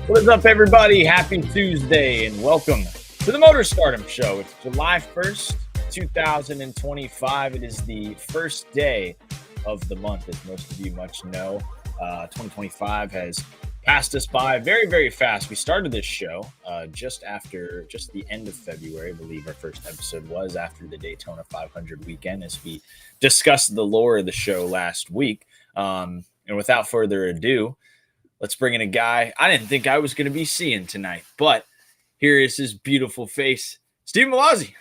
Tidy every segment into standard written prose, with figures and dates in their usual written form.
What is up, everybody? Happy Tuesday, and welcome to the Motor Stardom Show. It's July 1st, 2025. It is the first day of the month, as most of you much know. 2025 has passed us by very, very fast. We started this show just the end of February. I believe our first episode was after the Daytona 500 weekend, as we discussed the lore of the show last week. And without further ado, let's bring in a guy I didn't think I was going to be seeing tonight, but here is his beautiful face, Steve Malazzi.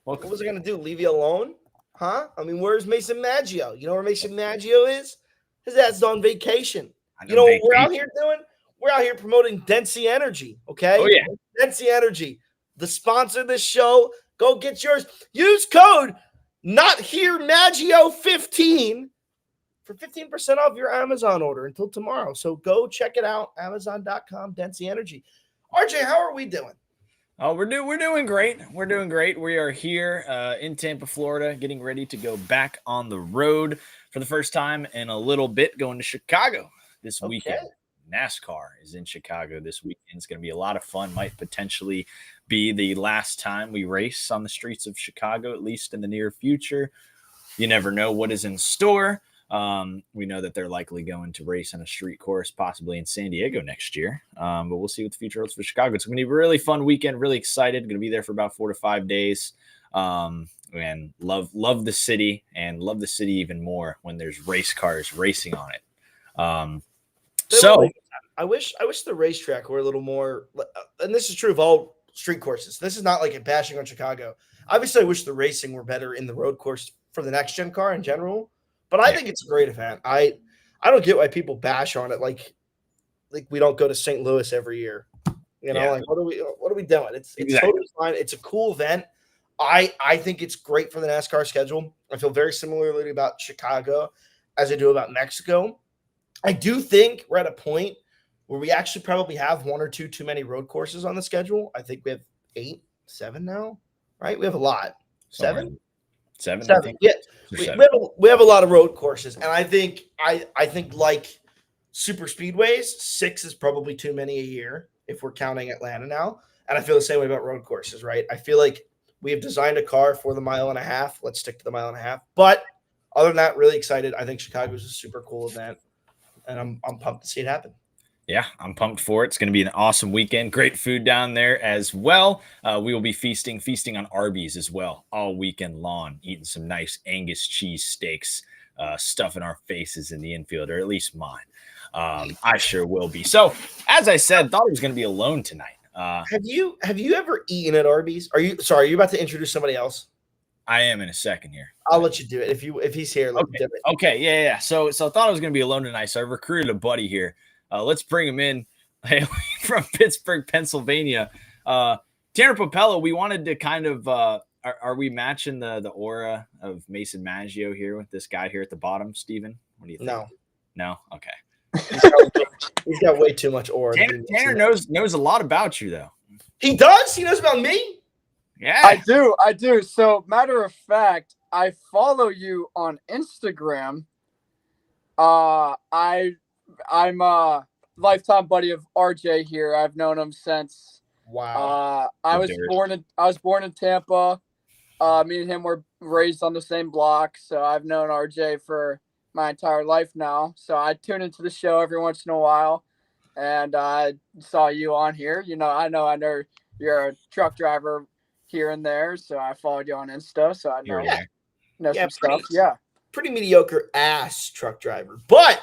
What was I going to do? Leave you alone? Huh? I mean, where's Mason Maggio? You know where Mason Maggio is? His ass is on vacation. You know what we're out here doing? We're out here promoting Densey Energy, okay? Oh, yeah. Densey Energy, the sponsor of this show. Go get yours. Use code NotHereMaggio15 for 15% off your Amazon order until tomorrow. So go check it out, Amazon.com, Densey Energy. RJ, how are we doing? Oh, we're doing great. We're doing great. We are here in Tampa, Florida, getting ready to go back on the road for the first time in a little bit, going to Chicago this weekend. NASCAR is in Chicago this weekend. It's going to be a lot of fun. Might potentially be the last time we race on the streets of Chicago, at least in the near future. You never know what is in store. We know that they're likely going to race on a street course, possibly in San Diego next year. But we'll see what the future holds for Chicago. It's going to be a really fun weekend. Really excited. Going to be there for about 4 to 5 days. And love the city, and love the city even more when there's race cars racing on it. So I wish the racetrack were a little more, and this is true of all street courses. This is not like a bashing on Chicago. Obviously, I wish the racing were better in the road course for the next gen car in general. But I think it's a great event. I don't get why people bash on it like we don't go to St. Louis every year. You know, like what are we doing? It's totally fine. It's a cool event. I think it's great for the NASCAR schedule. I feel very similarly about Chicago as I do about Mexico. I do think we're at a point where we actually probably have one or two too many road courses on the schedule. I think we have 8, 7 now, right? We have a lot. Seven. I think. Yeah, we have a lot of road courses, and I think like super speedways, 6 is probably too many a year if we're counting Atlanta now. And I feel the same way about road courses, right? I feel like we have designed a car for the 1.5 miles. Let's stick to the 1.5 miles. But other than that, really excited. I think Chicago is a super cool event, and I'm pumped to see it happen. Yeah, I'm pumped for it. It's going to be an awesome weekend. Great food down there as well. We will be feasting on Arby's as well all weekend long, eating some nice Angus cheese steaks, stuffing our faces in the infield, or at least mine. I sure will be. So, as I said, thought I was going to be alone tonight. Have you ever eaten at Arby's? Are you about to introduce somebody else? I am in a second here. I'll let you do it if he's here. Okay, yeah. So I thought I was going to be alone tonight. So I recruited a buddy here. Let's bring him in from Pittsburgh, Pennsylvania. Tanner Popello, we wanted to kind of are we matching the aura of Mason Maggio here with this guy here at the bottom, Steven? What do you think? No? Okay. He's got way too much aura. Tanner knows a lot about you, though. He does? He knows about me? Yeah. I do. So, matter of fact, I follow you on Instagram. I'm a lifetime buddy of RJ here. I've known him since I was born in Tampa. Me and him were raised on the same block, so I've known RJ for my entire life now. So I tune into the show every once in a while, and I saw you on here. You know, I know you're a truck driver here and there, so I followed you on Insta, so I know some stuff. Yeah, pretty mediocre ass truck driver, but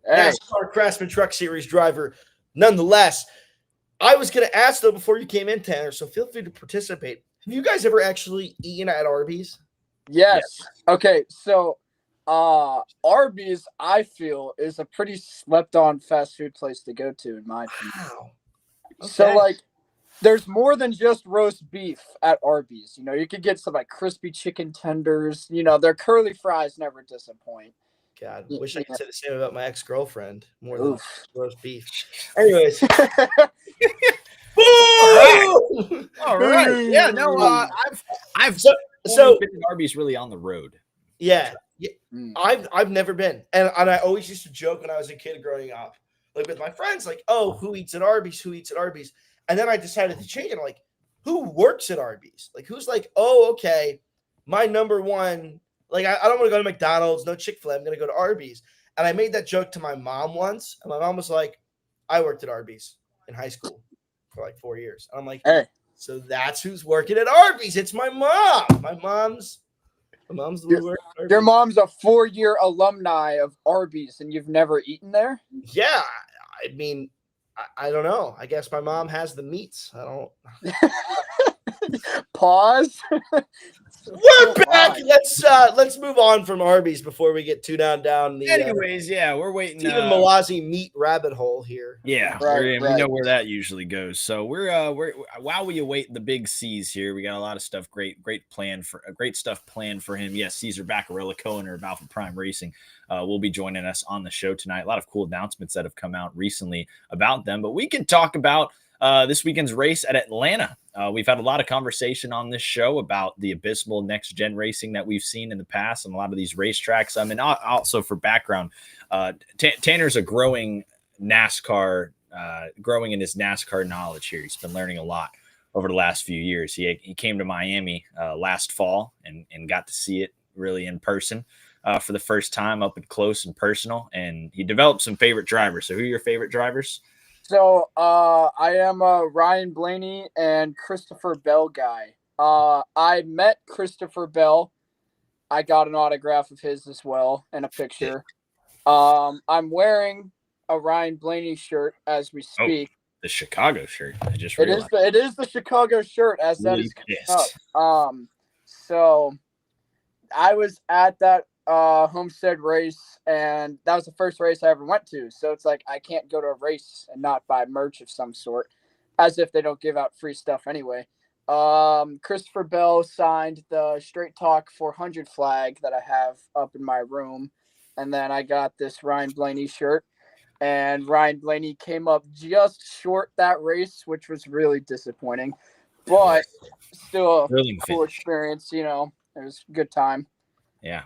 NASCAR Craftsman Truck Series driver nonetheless. I was going to ask, though, before you came in, Tanner, so feel free to participate. Have you guys ever actually eaten at Arby's? Yes. Okay, so Arby's, I feel, is a pretty slept-on fast food place to go to, in my opinion. Wow. Okay. So, there's more than just roast beef at Arby's. You know, you could get some, crispy chicken tenders. You know, their curly fries never disappoint. God, wish I could say the same about my ex-girlfriend more than roast beef. Anyways. All right. Yeah, no, I've been to Arby's really on the road. Yeah. I've never been. And I always used to joke when I was a kid growing up. like with my friends, like, oh, who eats at Arby's? Who eats at Arby's? And then I decided to change it. I'm like, who works at Arby's? Like, who's like, oh, okay, my number one, like, I don't want to go to McDonald's, no Chick-fil-A, I'm going to go to Arby's. And I made that joke to my mom once, and my mom was like, I worked at Arby's in high school for like 4 years. And I'm like, hey, so that's who's working at Arby's. It's my mom. My mom's the one who works at Arby's. Your mom's a 4-year alumni of Arby's, and you've never eaten there? Yeah, I mean, I don't know. I guess my mom has the meats. I don't. Pause. We're back. Let's move on from Arby's before we get too down the. Anyways, yeah, we're waiting. Stephen Malazi meat rabbit hole here. Yeah, right. We know where that usually goes. So we're while we await the big C's here, we got a lot of stuff. Great stuff planned for him. Yes, Caesar Bacarella, co-owner of Alpha Prime Racing, will be joining us on the show tonight. A lot of cool announcements that have come out recently about them, but we can talk about this weekend's race at Atlanta. We've had a lot of conversation on this show about the abysmal next-gen racing that we've seen in the past on a lot of these racetracks. I mean, also for background, Tanner's a growing in his NASCAR knowledge here. He's been learning a lot over the last few years. He came to Miami last fall and got to see it really in person for the first time, up and close and personal. And he developed some favorite drivers. So who are your favorite drivers? So I am a Ryan Blaney and Christopher Bell guy. I met Christopher Bell. I got an autograph of his as well and a picture. I'm wearing a Ryan Blaney shirt as we speak. The Chicago shirt. I just realized. It is the Chicago shirt as that is up. So I was at that Homestead race, and that was the first race I ever went to. So it's like I can't go to a race and not buy merch of some sort, as if they don't give out free stuff anyway. Christopher Bell signed the Straight Talk 400 flag that I have up in my room, and then I got this Ryan Blaney shirt, and Ryan Blaney came up just short that race, which was really disappointing, but still a cool experience. You know, it was a good time. Yeah.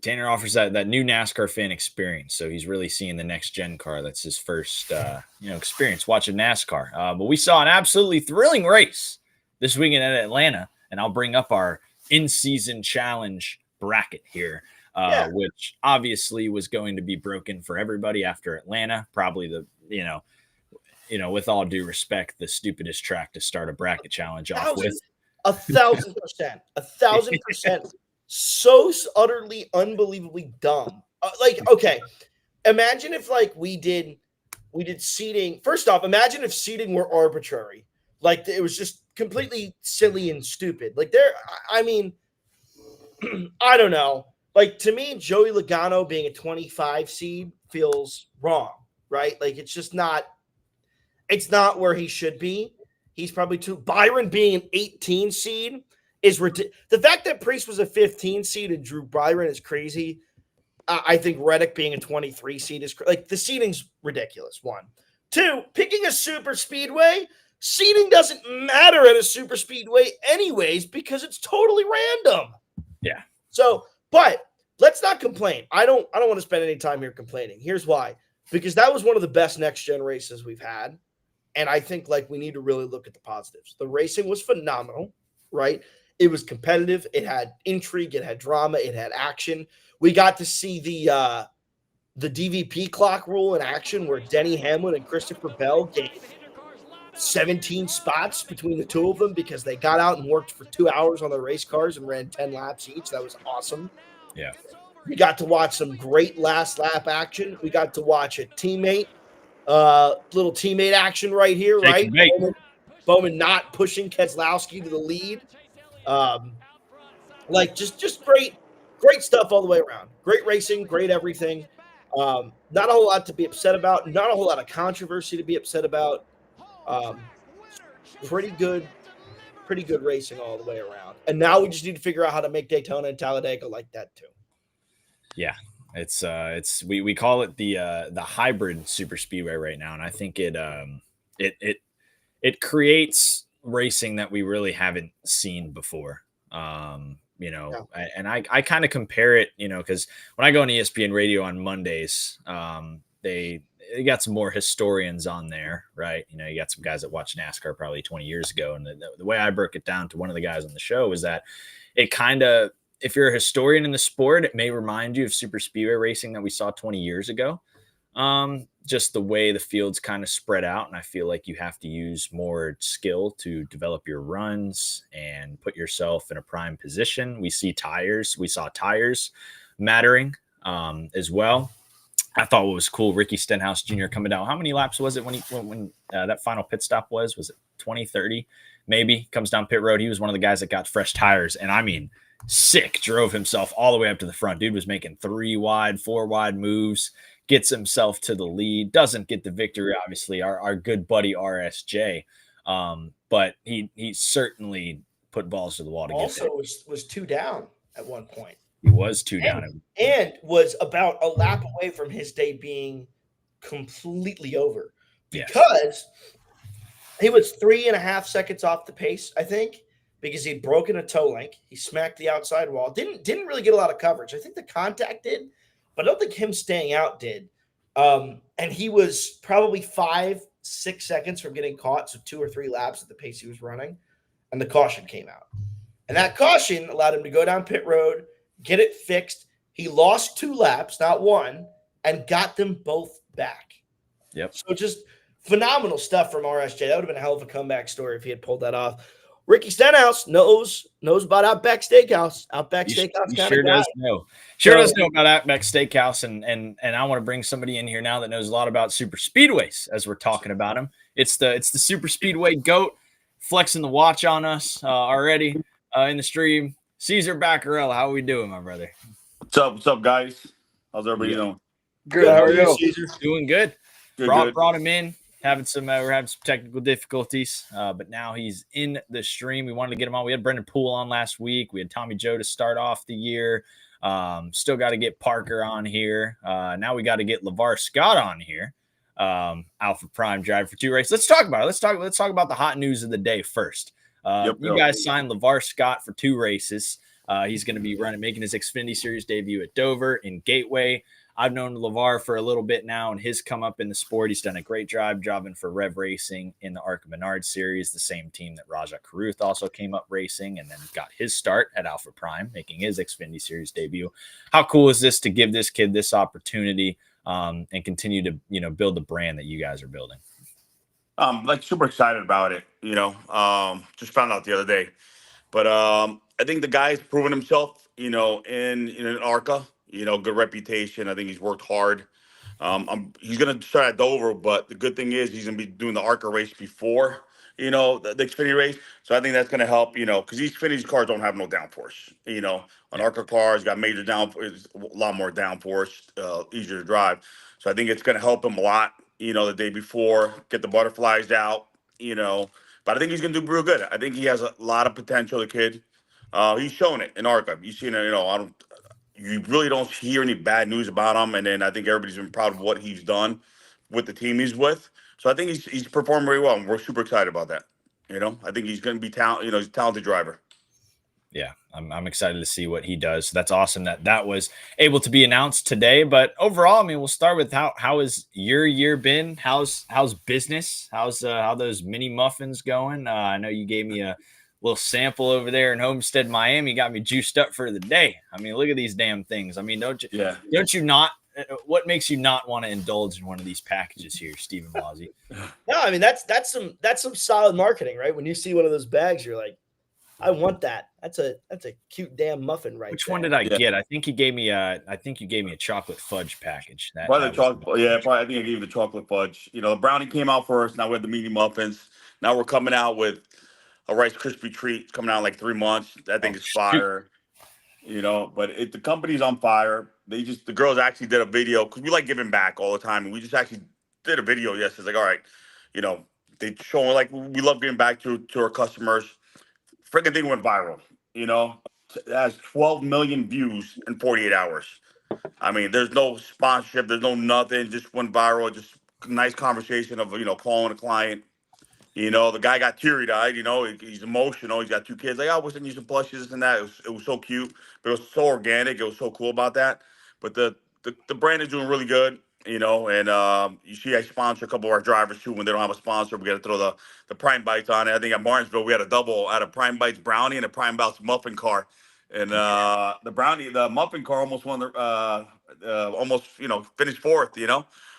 Tanner offers that new NASCAR fan experience. So he's really seeing the next gen car. That's his first, experience watching NASCAR. But we saw an absolutely thrilling race this weekend at Atlanta. And I'll bring up our in-season challenge bracket here, which obviously was going to be broken for everybody after Atlanta. Probably with all due respect, the stupidest track to start a bracket challenge off with. 1,000%. 1,000%. So utterly, unbelievably dumb. Okay, imagine if we did seating. First off, imagine if seating were arbitrary. Like it was just completely silly and stupid. I don't know. Like to me, Joey Logano being a 25 seed feels wrong, right? Like it's just not. It's not where he should be. He's probably too. Byron being an 18 seed. Is the fact that Priest was a 15 seed and Drew Byron is crazy. I think Reddick being a 23 seed is the seeding's ridiculous. 1, 2, picking a super speedway. Seeding doesn't matter at a super speedway anyways because it's totally random. Yeah. So, but let's not complain. I don't want to spend any time here complaining. Here's why: because that was one of the best next gen races we've had, and I think we need to really look at the positives. The racing was phenomenal, right? It was competitive. It had intrigue. It had drama. It had action. We got to see the DVP clock rule in action where Denny Hamlin and Christopher Bell gained 17 spots between the two of them because they got out and worked for 2 hours on their race cars and ran 10 laps each. That was awesome. Yeah. We got to watch some great last lap action. We got to watch a little teammate action right here, right? Bowman not pushing Keselowski to the lead. Just great stuff all the way around. Great racing, great everything. Not a whole lot to be upset about. Not a whole lot of controversy to be upset about. Pretty good racing all the way around. And now we just need to figure out how to make Daytona and Talladega like that too. Yeah, we call it the hybrid super speedway right now, and I think it creates racing that we really haven't seen before. And I kind of compare it, because when I go on ESPN radio on Mondays, they you got some more historians on there, right? You know, you got some guys that watched NASCAR probably 20 years ago. And the way I broke it down to one of the guys on the show is that it kind of, if you're a historian in the sport, it may remind you of super speedway racing that we saw 20 years ago. Just the way the field's kind of spread out. And I feel like you have to use more skill to develop your runs and put yourself in a prime position. We saw tires mattering as well. I thought what was cool, Ricky Stenhouse Jr. coming down. How many laps was it when that final pit stop was? Was it 20, 30? Maybe comes down pit road. He was one of the guys that got fresh tires. And I mean, sick, drove himself all the way up to the front. Dude was making 3 wide, 4 wide moves, gets himself to the lead, doesn't get the victory, obviously, our good buddy RSJ. But he certainly put balls to the wall to get there. Also was 2 down at one point. He was 2 down. And was about a lap away from his day being completely over. Because he was 3.5 seconds off the pace, I think, because he'd broken a toe link. He smacked the outside wall. Didn't really get a lot of coverage. I think the contact did, but I don't think him staying out did. And he was probably 5-6 seconds from getting caught, so 2 or 3 laps at the pace he was running, and the caution came out. And that caution allowed him to go down pit road, get it fixed. He lost 2 laps, not 1, and got them both back. Yep. So just phenomenal stuff from RSJ. That would have been a hell of a comeback story if he had pulled that off. Ricky Stenhouse knows about Outback Steakhouse. Outback Steakhouse he sure does know. Does know about Outback Steakhouse, and I want to bring somebody in here now that knows a lot about super speedways as we're talking about him. It's the super speedway goat flexing the watch on us already in the stream. Caesar Bacarella, how are we doing, my brother? What's up, guys? How's everybody doing? Good. How are you, Caesar? Doing good. Good. Brought him in. We're having some technical difficulties, but now he's in the stream. We wanted to get him on. We had Brendan Poole on last week. We had Tommy Joe to start off the year. Still got to get Parker on here. Now we got to get LeVar Scott on here. Alpha Prime drive for 2 races. Let's talk about it. Let's talk about the hot news of the day first. You guys signed LeVar Scott for 2 races. He's going to be making his Xfinity Series debut at Dover in Gateway. I've known LeVar for a little bit now, and his come up in the sport. He's done a great job driving for Rev Racing in the ARCA Menard Series, the same team that Rajat Caruth also came up racing, and then got his start at Alpha Prime, making his Xfinity Series debut. How cool is this to give this kid this opportunity and continue to build the brand that you guys are building? Super excited about it. Just found out the other day, but I think the guy's proven himself. In ARCA. Good reputation. I think he's worked hard. He's going to start at Dover, but the good thing is he's going to be doing the ARCA race before, the Xfinity race. So I think that's going to help, because these Xfinity cars don't have no downforce. On ARCA cars, got major downforce, a lot more downforce, easier to drive. So I think it's going to help him a lot, the day before, get the butterflies out, But I think he's going to do real good. I think he has a lot of potential, the kid. He's shown it in ARCA. You've seen it, you really don't hear any bad news about him. And then I think everybody's been proud of what he's done with the team he's with. So I think he's performed very well, and we're super excited about that. I think he's going to be he's a talented driver. Yeah, I'm excited to see what he does. So that's awesome that was able to be announced today. But overall, I mean, we'll start with how has your year been? How's business? How those mini muffins going? I know you gave me a little sample over there in Homestead, Miami. Got me juiced up for the day. I mean, look at these damn things. I mean, don't you not? What makes you not want to indulge in one of these packages here, Stephen Wazzy? No, I mean that's some solid marketing, right? When you see one of those bags, you're like, I want that. That's a cute damn muffin, right? Which one did I get? I think you gave me a chocolate fudge package. Probably the chocolate. Yeah, probably. I think I gave you the chocolate fudge. The brownie came out first. Now we have the mini muffins. Now we're coming out with a Rice Krispie treat coming out in like 3 months. That thing is fire. But the company's on fire. The girls actually did a video because we like giving back all the time, and we just actually did a video yesterday. It's like, all right, they showing like we love giving back to our customers. Freaking thing went viral. It has 12 million views in 48 hours. I mean, there's no sponsorship, there's no nothing. Just went viral. Just nice conversation of calling a client. The guy got teary-eyed, he's emotional. He's got 2 kids. Like, we're sending you some plushes, this and that. It was so cute, but it was so organic. It was so cool about that. But the brand is doing really good. And you see I sponsor a couple of our drivers too. When they don't have a sponsor, we got to throw the Prime Bites on it. I think at Martinsville we had a double out of Prime Bites brownie and a Prime Bites muffin car, and the muffin car almost won the almost finished fourth.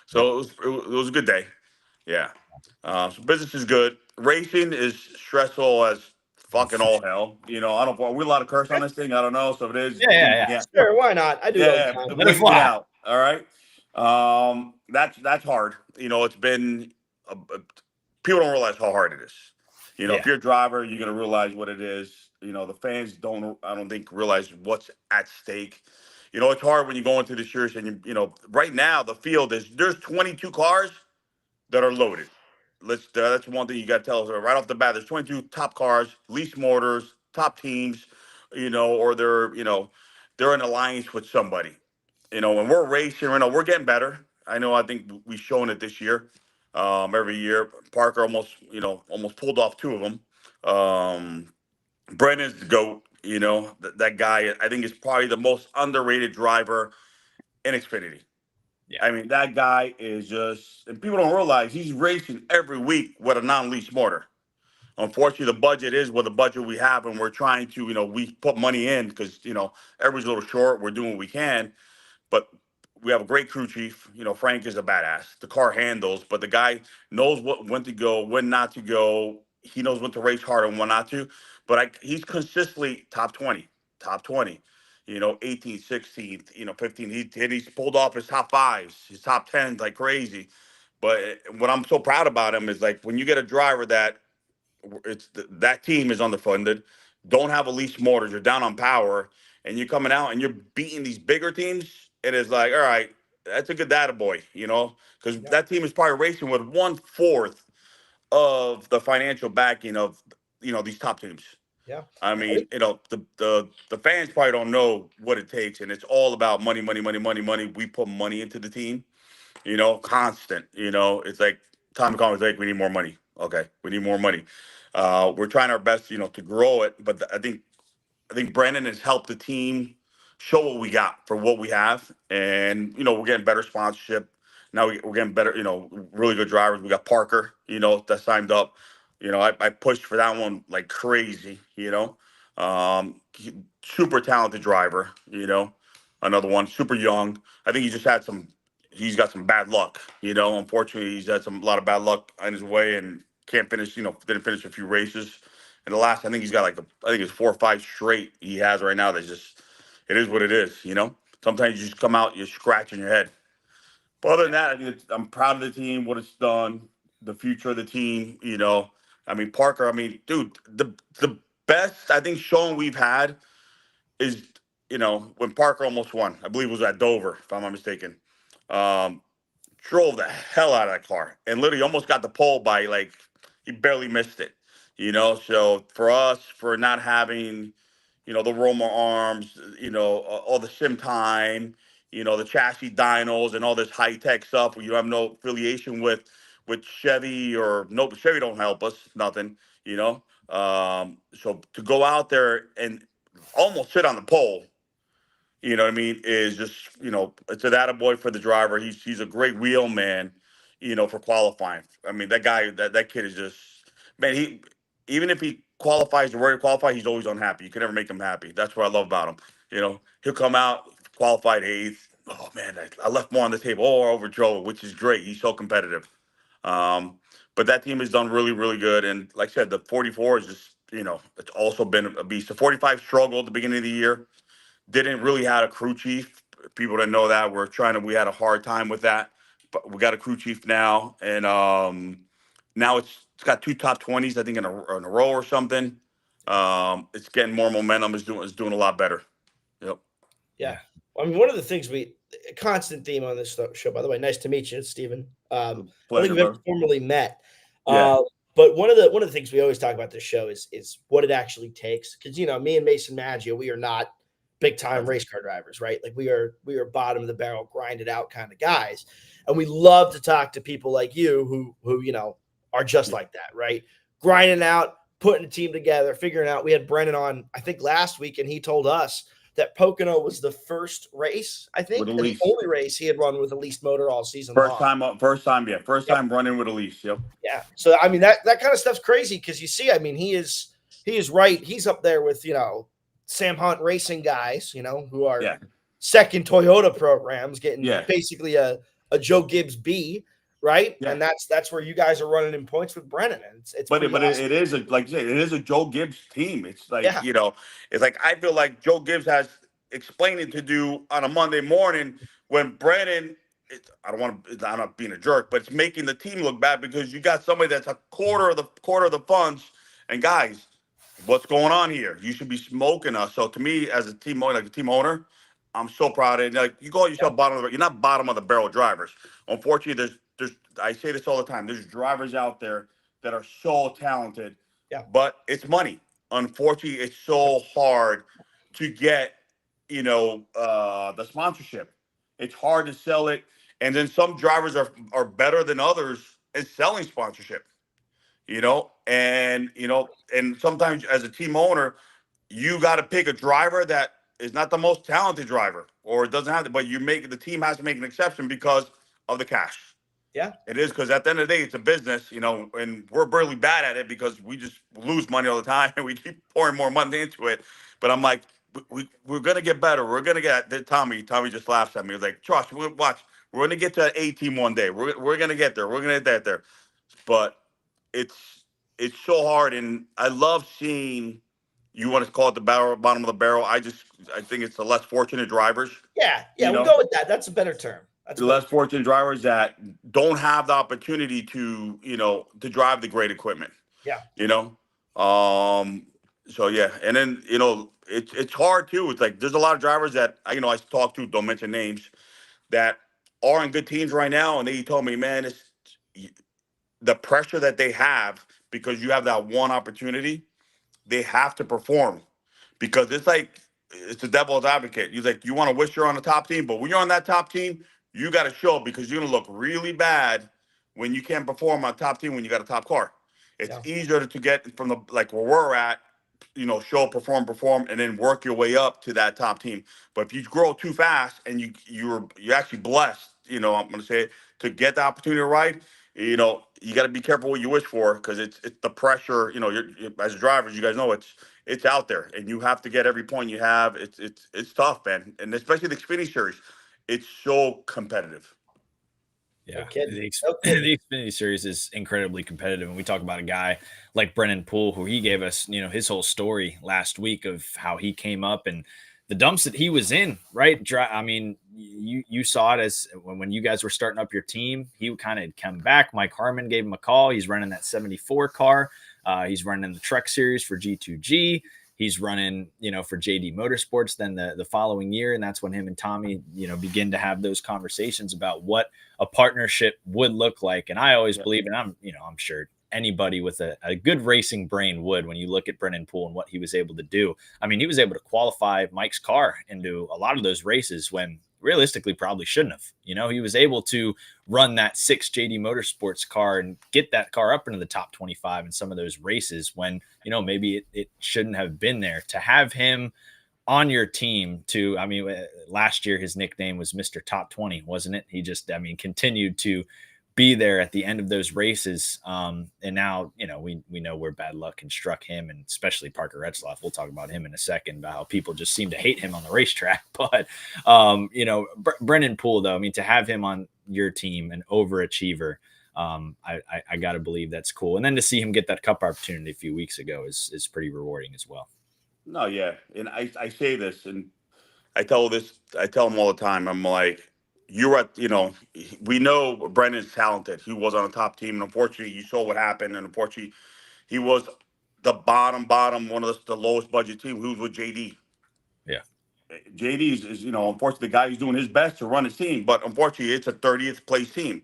So it was a good day. Yeah. So business is good. Racing is stressful as fucking all hell. I don't. Are we allowed to curse on this thing? I don't know. So if it is, Yeah. Sure, why not? I do it all the time. Let it bleep it fly. out. All right. That's hard. It's been people don't realize how hard it is. If you're a driver, you're gonna realize what it is. The fans don't. I don't think realize what's at stake. It's hard when you go into the series and right now the field there's 22 cars that are loaded. That's one thing you got to tell us right off the bat. There's 22 top cars, lease motors, top teams, or they're in alliance with somebody, and we're racing. We're getting better. I think we've shown it this year. Every year, Parker almost pulled off two of them. Brennan's the GOAT. That guy. I think is probably the most underrated driver in Xfinity. Yeah. I mean, that guy is just, and people don't realize he's racing every week with a non-lease motor. Unfortunately, the budget is what the budget we have, and we're trying to, we put money in because, everybody's a little short. We're doing what we can, but we have a great crew chief. Frank is a badass. The car handles, but the guy knows when to go, when not to go. He knows when to race hard and when not to. But he's consistently top 20, top 20. 18th, 16th, 15th. He's pulled off his top fives, his top tens like crazy. But what I'm so proud about him is like when you get a driver that that team is underfunded, don't have a lease motors, you're down on power, and you're coming out and you're beating these bigger teams. It is like, all right, that's a good data boy, because that team is probably racing with 1/4 of the financial backing of these top teams. Yeah. I mean, the fans probably don't know what it takes, and it's all about money, money, money, money, money. We put money into the team, constant. It's like Tommy Collins like, we need more money. Okay, we need more money. We're trying our best, to grow it, but I think Brandon has helped the team show what we got for what we have, and we're getting better sponsorship. Now we're getting better, really good drivers. We got Parker, that signed up. I pushed for that one like crazy. Super talented driver. Another one, super young. I think he's got some bad luck. Unfortunately, he's had a lot of bad luck on his way and can't finish. Didn't finish a few races. And the last, I think he's got I think it's 4 or 5 straight he has right now. It is what it is. Sometimes you just come out, you're scratching your head. But other than that, I mean, I'm proud of the team, what it's done, the future of the team. I mean, Parker. I mean, dude, the best I think showing we've had is when Parker almost won. I believe it was at Dover, if I'm not mistaken. Um, Drove the hell out of that car and literally almost got the pole by he barely missed it. So for us, for not having, the Roma arms, all the sim time, the chassis dynos and all this high tech stuff where you have no affiliation with Chevy or no, Chevy don't help us, nothing, so to go out there and almost sit on the pole, what I mean, is just, it's an attaboy for the driver. He's a great wheel man, for qualifying. I mean, that guy, that kid is just, man, even if he qualifies the way to qualify, he's always unhappy. You can never make him happy. That's what I love about him. He'll come out, qualified 8th. Oh man, I left more on the table over Joe, which is great. He's so competitive. But that team has done really, really good. And like I said, the 44 is just, it's also been a beast. The 45 struggled at the beginning of the year. Didn't really have a crew chief. People didn't know that. We had a hard time with that. But we got a crew chief now. And now it's got 2 top 20s, I think, in a row or something. It's getting more momentum. It's doing a lot better. Yep. Yeah. I mean, one of the things a constant theme on this show, by the way, nice to meet you, Stephen. I don't think we've ever formally met. Yeah. But one of the things we always talk about this show is what it actually takes. Because, me and Mason Maggio, we are not big time race car drivers, right? Like we are bottom of the barrel, grind it out kind of guys. And we love to talk to people like you who are just like that, right? Grinding out, putting a team together, figuring out. We had Brennan on, I think last week, and he told us that Pocono was the first race, I think, and the only race he had run with a leased motor all season long. First time running with a lease. Yep. Yeah. So I mean that kind of stuff's crazy because you see, I mean, he is right. He's up there with Sam Hunt racing guys, who are second Toyota programs getting basically a Joe Gibbs B, right? Yeah. And that's where you guys are running in points with Brennan. And it's but awesome. It is like you say, it is a Joe Gibbs team. It's like it's like I feel like Joe Gibbs has explaining to do on a Monday morning when Brennan. I'm not being a jerk, but it's making the team look bad because you got somebody that's a quarter of the funds. And guys, what's going on here? You should be smoking us. So to me, as a team owner, I'm so proud of it. Like you call yourself you're not bottom of the barrel drivers. Unfortunately, there's I say this all the time. There's drivers out there that are so talented, but it's money. Unfortunately, it's so hard to get, the sponsorship. It's hard to sell it. And then some drivers are better than others in selling sponsorship, and sometimes as a team owner, you got to pick a driver that is not the most talented driver or doesn't have to, but the team has to make an exception because of the cash. Yeah, it is, because at the end of the day, it's a business, and we're really bad at it because we just lose money all the time and we keep pouring more money into it. But I'm like, we're gonna get better. We're gonna get Tommy just laughs at me. He's like, Josh, watch, we're gonna get to an A team one day. We're gonna get there. We're gonna get there. But it's so hard, and I love seeing. You want to call it the bottom of the barrel? I think it's the less fortunate drivers. Yeah, we'll go with that. That's a better term. That's the less fortunate drivers that don't have the opportunity to, to drive the great equipment. Yeah. So yeah, and then it's hard too. It's like there's a lot of drivers that I talk to, don't mention names, that are in good teams right now, and they told me, man, it's the pressure that they have because you have that one opportunity. They have to perform because it's the devil's advocate. He's like, you want to wish you're on the top team, but when you're on that top team, you got to show because you're going to look really bad when you can't perform on top team when you got a top car. It's easier to get from where we're at, show, perform, and then work your way up to that top team. But if you grow too fast and you're actually blessed, I'm going to say it, to get the opportunity to ride, you got to be careful what you wish for because it's the pressure. You're as drivers, you guys know it's out there, and you have to get every point you have. It's tough, man, and especially the Xfinity Series, it's so competitive. Yeah, the Xfinity Series is incredibly competitive, and we talk about a guy like Brennan Poole, who he gave us, his whole story last week of how he came up and the dumps that he was in, right? I mean, you saw it as when you guys were starting up your team, he kind of come back. Mike Harmon gave him a call. He's running that 74 car. He's running the Truck Series for G2G. He's running, for JD Motorsports then the following year. And that's when him and Tommy, begin to have those conversations about what a partnership would look like. And I always believe, and I'm sure anybody with a good racing brain would, when you look at Brennan Poole and what he was able to do. I mean, he was able to qualify Mike's car into a lot of those races when realistically probably shouldn't have. He was able to run that 6 JD Motorsports car and get that car up into the top 25 in some of those races when, maybe it shouldn't have been there. To have him on your team last year his nickname was Mr. Top 20, wasn't it? He just, continued to be there at the end of those races. And now, we know where bad luck can struck him, and especially Parker Retzlaff. We'll talk about him in a second, about how people just seem to hate him on the racetrack. But, Brennan Poole, though, to have him on your team, an overachiever, I got to believe that's cool. And then to see him get that cup opportunity a few weeks ago is pretty rewarding as well. No, yeah. And I say this, and I tell him all the time. I'm like, you're at, we know Brendan's talented. He was on a top team, and unfortunately, you saw what happened. And unfortunately, he was the bottom, one of the lowest budget team. Who's with JD? Yeah, JD is unfortunately the guy who's doing his best to run his team, but unfortunately, it's a 30th place team.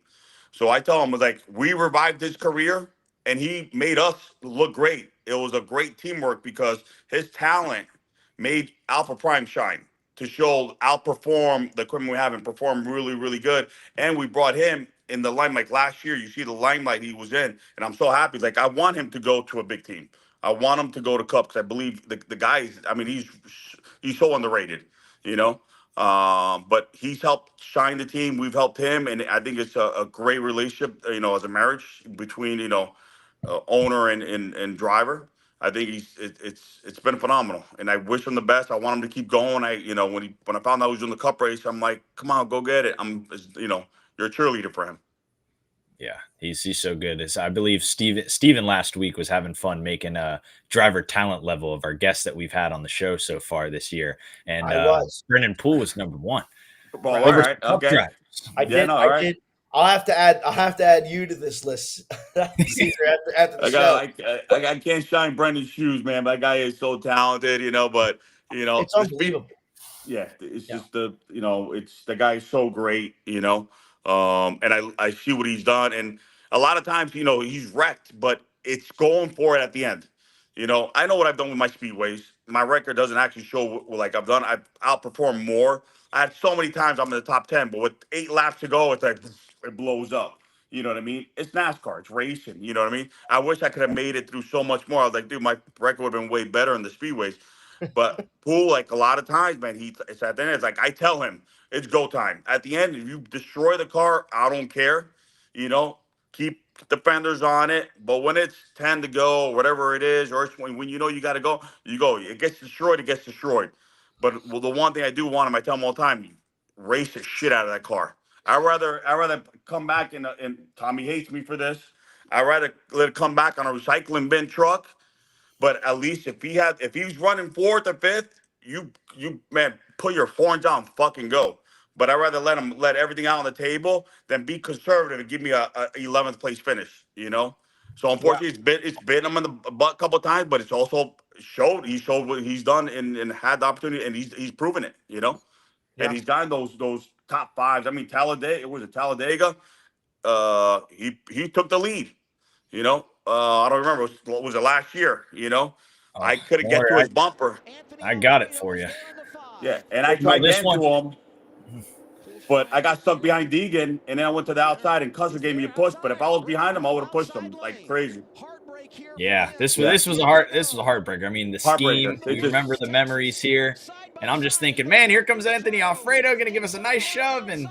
So I tell him, we revived his career, and he made us look great. It was a great teamwork because his talent made Alpha Prime shine to outperform the equipment we have and perform really, really good. And we brought him in the limelight last year. You see the limelight he was in, and I'm so happy. I want him to go to a big team. I want him to go to Cup because I believe the guy. He's he's so underrated, you know. But he's helped shine the team. We've helped him, and I think it's a great relationship, as a marriage between owner and driver. I think it's been phenomenal, and I wish him the best. I want him to keep going. When I found out he was doing the Cup race, I'm like, come on, go get it. You're a cheerleader for him. Yeah, he's so good. I believe Steven last week was having fun making a driver talent level of our guests that we've had on the show so far this year. And Brennan Poole was number one. Well, all right, okay. I did. I'll have to add you to this list. After the show. I can't shine Brendan's shoes, man. That guy is so talented, but it's unbelievable. It's just it's the guy's so great, and I see what he's done, and a lot of times, he's wrecked, but it's going for it at the end. I know what I've done with my speedways. My record doesn't actually show like I've done. I've outperformed more. I had so many times I'm in the top 10, but with 8 laps to go, it's like it blows up. You know what I mean? It's NASCAR. It's racing. You know what I mean? I wish I could have made it through so much more. I was like, dude, my record would have been way better in the speedways. But Poole, like a lot of times, man, it's at the end. It's like I tell him it's go time. At the end, if you destroy the car, I don't care. Keep the fenders on it. But when it's 10 to go, or whatever it is, or when you got to go, you go. It gets destroyed. It gets destroyed. But the one thing I do want him, I tell him all the time, race the shit out of that car. I'd rather come back and Tommy hates me for this. I'd rather let it come back on a recycling bin truck. But at least if he's running 4th or 5th, you man, put your horns down, fucking go. But I'd rather let everything out on the table than be conservative and give me a 11th place finish. So unfortunately, it's bit him in the butt a couple of times, but it's also showed what he's done and had the opportunity, and he's proven it. And he's gotten those top 5s. I mean, Talladega. He took the lead. I don't remember. Was it last year? I couldn't get to his bumper. I got it for you. Yeah, and I tried getting to him, but I got stuck behind Deegan, and then I went to the outside, and Custer gave me a push. But if I was behind him, I would have pushed him like crazy. Yeah, this was a heartbreaker. I mean, the scheme. You remember the memories here, and I'm just thinking, man, here comes Anthony Alfredo, going to give us a nice shove, and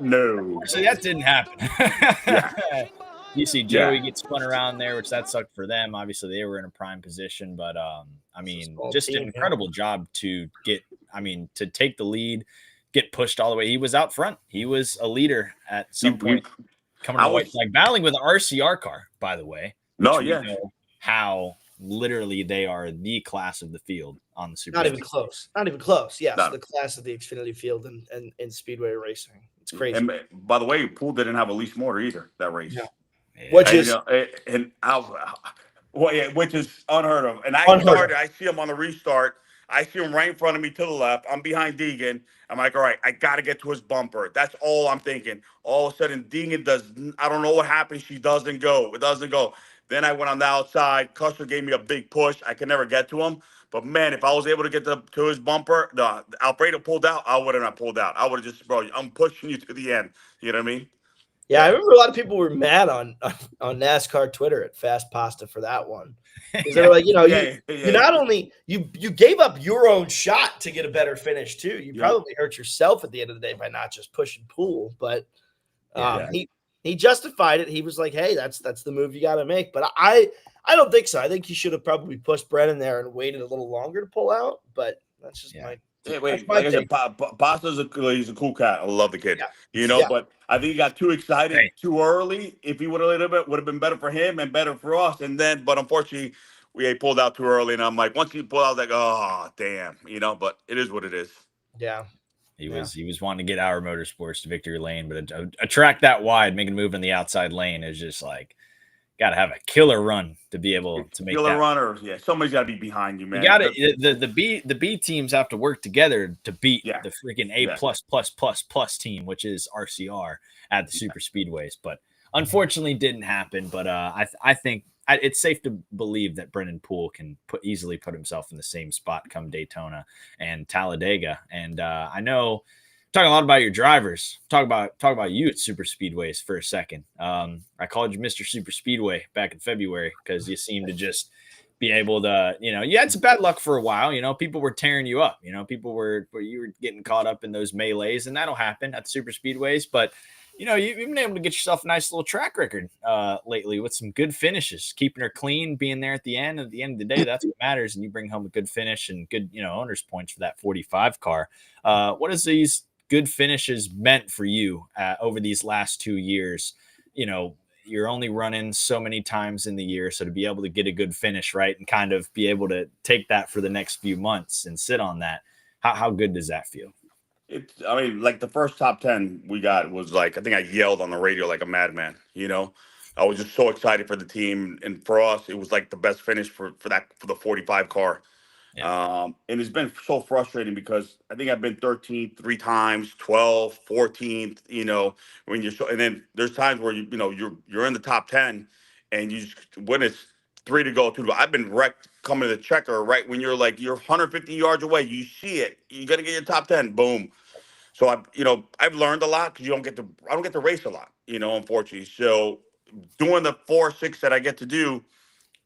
no, so that didn't happen. You see Joey get spun around there, which that sucked for them. Obviously, they were in a prime position, but I mean, just an incredible job to take the lead, get pushed all the way. He was out front. He was a leader at some point, coming to the white flag, battling with an RCR car, by the way. No, yeah. Know how literally they are the class of the field on the Super. Not even close. Yes, the class of the Xfinity field and speedway racing. It's crazy. And by the way, Poole didn't have a lease motor either that race. Yeah. Which is which is unheard of. And I see him on the restart. I see him right in front of me to the left. I'm behind Deegan. I'm like, all right, I got to get to his bumper. That's all I'm thinking. All of a sudden, Deegan I don't know what happened. She doesn't go. It doesn't go. Then I went on the outside. Custer gave me a big push. I could never get to him. But, man, if I was able to get to his bumper, Alfredo pulled out, I would have not pulled out. I would have just, bro, I'm pushing you to the end. You know what I mean? Yeah, I remember a lot of people were mad on NASCAR Twitter at Fast Pasta for that one. Because they were like, you not only you gave up your own shot to get a better finish too. You probably hurt yourself at the end of the day by not just pushing Poole. But he justified it. He was like, hey, that's the move you got to make. But I don't think so. I think he should have probably pushed Brennan there and waited a little longer to pull out. But that's just my. Yeah, wait, like I said, Pasta's he's a cool cat. I love the kid, but I think he got too excited too early. If he would have would have been better for him and better for us. But unfortunately, we pulled out too early. And I'm like, once he pulled out, I was like, oh, damn, but it is what it is. Yeah. He was wanting to get our motorsports to victory lane, but a track that wide, making a move in the outside lane is just like, got to have a killer run to be able to make killer runner. Yeah, somebody's got to be behind you, man. You got to the B teams have to work together to beat the freaking A++++ team, which is RCR at the super speedways. But unfortunately, didn't happen. But I think it's safe to believe that Brennan Poole can easily put himself in the same spot come Daytona and Talladega. And I know. Talking a lot about your drivers. Talk about you at Super Speedways for a second. I called you Mr. Super Speedway back in February because you seem to just be able to, you had some bad luck for a while. People were tearing you up. You were getting caught up in those melees, and that'll happen at the super speedways. But you've been able to get yourself a nice little track record lately with some good finishes, keeping her clean, being there at the end. At the end of the day, that's what matters. And you bring home a good finish and good, owner's points for that 45 car. What has these good finishes meant for you over these last 2 years? You're only running so many times in the year. So to be able to get a good finish, right, and kind of be able to take that for the next few months and sit on that, how good does that feel? I mean, like the first top 10 we got was like, I think I yelled on the radio like a madman, I was just so excited for the team. And for us, it was like the best finish for the 45 car. Yeah. And it's been so frustrating because I think I've been 13th 3 times, 12, 14th, when you're so, and then there's times where you're in the top 10 and when it's 3 to go, 2 to go. I've been wrecked coming to the checker right when you're 150 yards away. You see it. You got to get your top 10. Boom. So I've learned a lot because I don't get to race a lot, unfortunately. So doing the 4 6 that I get to do,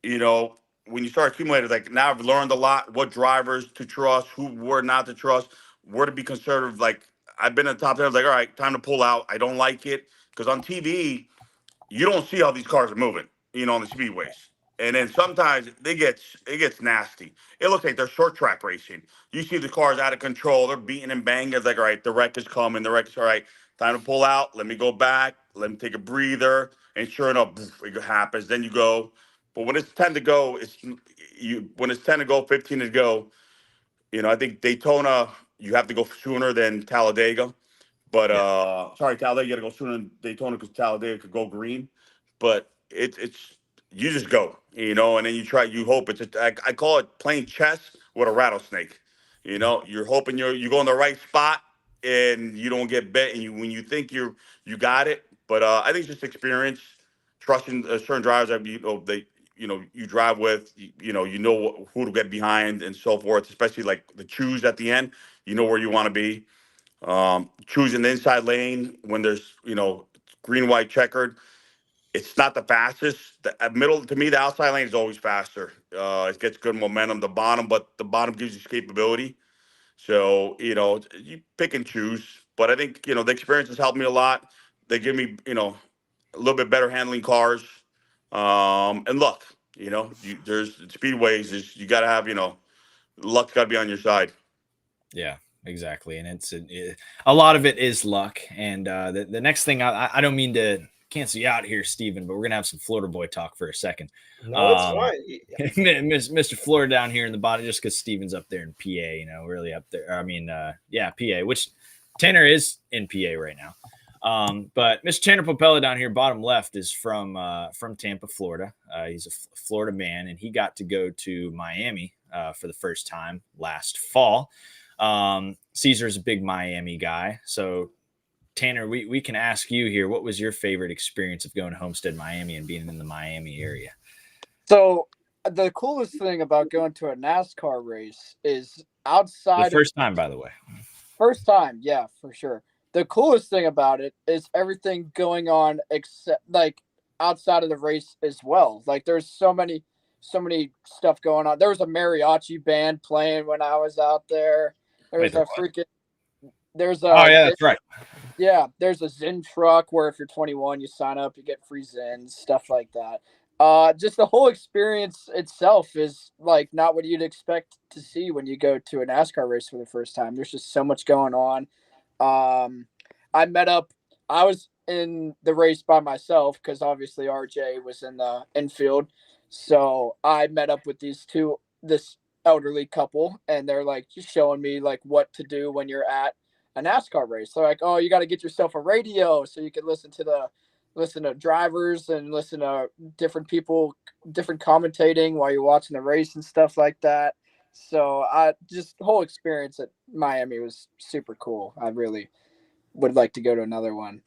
you know, when you start accumulating, like now I've learned a lot, what drivers to trust, where not to trust, where to be conservative. Like I've been in the top 10, I was like, all right, time to pull out. I don't like it. Because on TV, you don't see how these cars are moving, on the speedways. And then sometimes it gets nasty. It looks like they're short track racing. You see the cars out of control. They're beating and banging. It's like, all right, the wreck is coming. The wreck is all right. Time to pull out. Let me go back. Let me take a breather. And sure enough, it happens. Then you go. But when it's 10 to go, when it's 10 to go, 15 to go, I think Daytona, you have to go sooner than Talladega. But sorry, Talladega, you got to go sooner than Daytona because Talladega could go green. But it's you just go, and then you hope I call it playing chess with a rattlesnake. You're hoping you go in the right spot and you don't get bit, and when you think you got it. But I think it's just experience, trusting certain drivers that you drive with, who to get behind and so forth. Especially like the choose at the end, where you want to be. Choosing the inside lane when there's green white checkered, it's not the fastest. The middle, to me, the outside lane is always faster. It gets good momentum. But the bottom gives you escapability. So you pick and choose. But I think the experience has helped me a lot. They give me a little bit better handling cars, and luck. There's speedways. You got to have luck's got to be on your side. Yeah, exactly. And a lot of it is luck. And the next thing, I don't mean to cancel you out here, Steven, but we're going to have some Florida boy talk for a second. No, it's fine. Mr. Florida down here in the bottom, just because Steven's up there in PA, really up there. I mean, PA, which Tanner is in PA right now. But Mr. Tanner Popella down here, bottom left, is from Tampa, Florida. He's a Florida man, and he got to go to Miami for the first time last fall. Caesar's a big Miami guy. So Tanner, we can ask you here, what was your favorite experience of going to Homestead, Miami and being in the Miami area? So the coolest thing about going to a NASCAR race is outside. The first time, by the way. First time. Yeah, for sure. The coolest thing about it is everything going on except like outside of the race as well. Like there's so many stuff going on. There was a mariachi band playing when I was out there. There's a oh yeah, that's right. Yeah, there's a Zen truck where if you're 21, you sign up, you get free Zens, stuff like that. Just the whole experience itself is like not what you'd expect to see when you go to a NASCAR race for the first time. There's just so much going on. I was in the race by myself because obviously RJ was in the infield. So I met up with this elderly couple, and they're like just showing me like what to do when you're at a NASCAR race. They're like, oh, you got to get yourself a radio so you can listen to drivers and listen to different people, different commentating while you're watching the race and stuff like that. So the whole experience at Miami was super cool. I really would like to go to another one.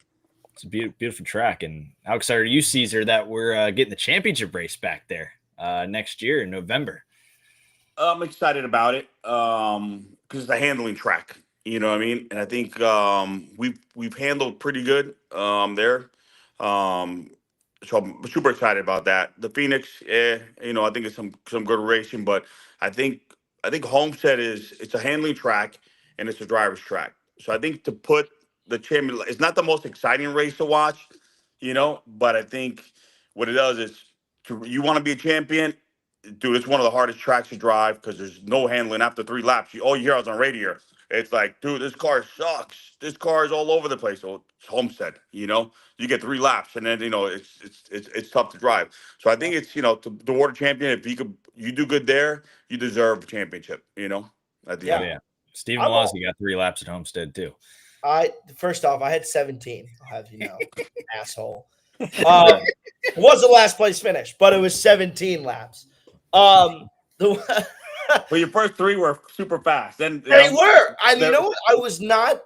It's a beautiful track. And how excited are you, Caesar, that we're getting the championship race back there next year in November? I'm excited about it because it's a handling track. You know what I mean? And I think we've handled pretty good there. so I'm super excited about that. The Phoenix, I think it's some good racing, but I think I think Homestead it's a handling track and it's a driver's track. So I think to put the champion, it's not the most exciting race to watch, but I think what it does is you want to be a champion, dude. It's one of the hardest tracks to drive because there's no handling after 3 laps. All you hear is on radio. It's like, dude, this car sucks. This car is all over the place. So it's Homestead, you get 3 laps, and then it's tough to drive. So I think it's the water champion. If you do good there, you deserve a championship. At the end. Yeah. Stephen Wozzy got 3 laps at Homestead too. First off, I had 17. I'll have you know, asshole. It was the last place finish, but it was 17 laps. Well, your first 3 were super fast. Then they were. And you know what? I was not.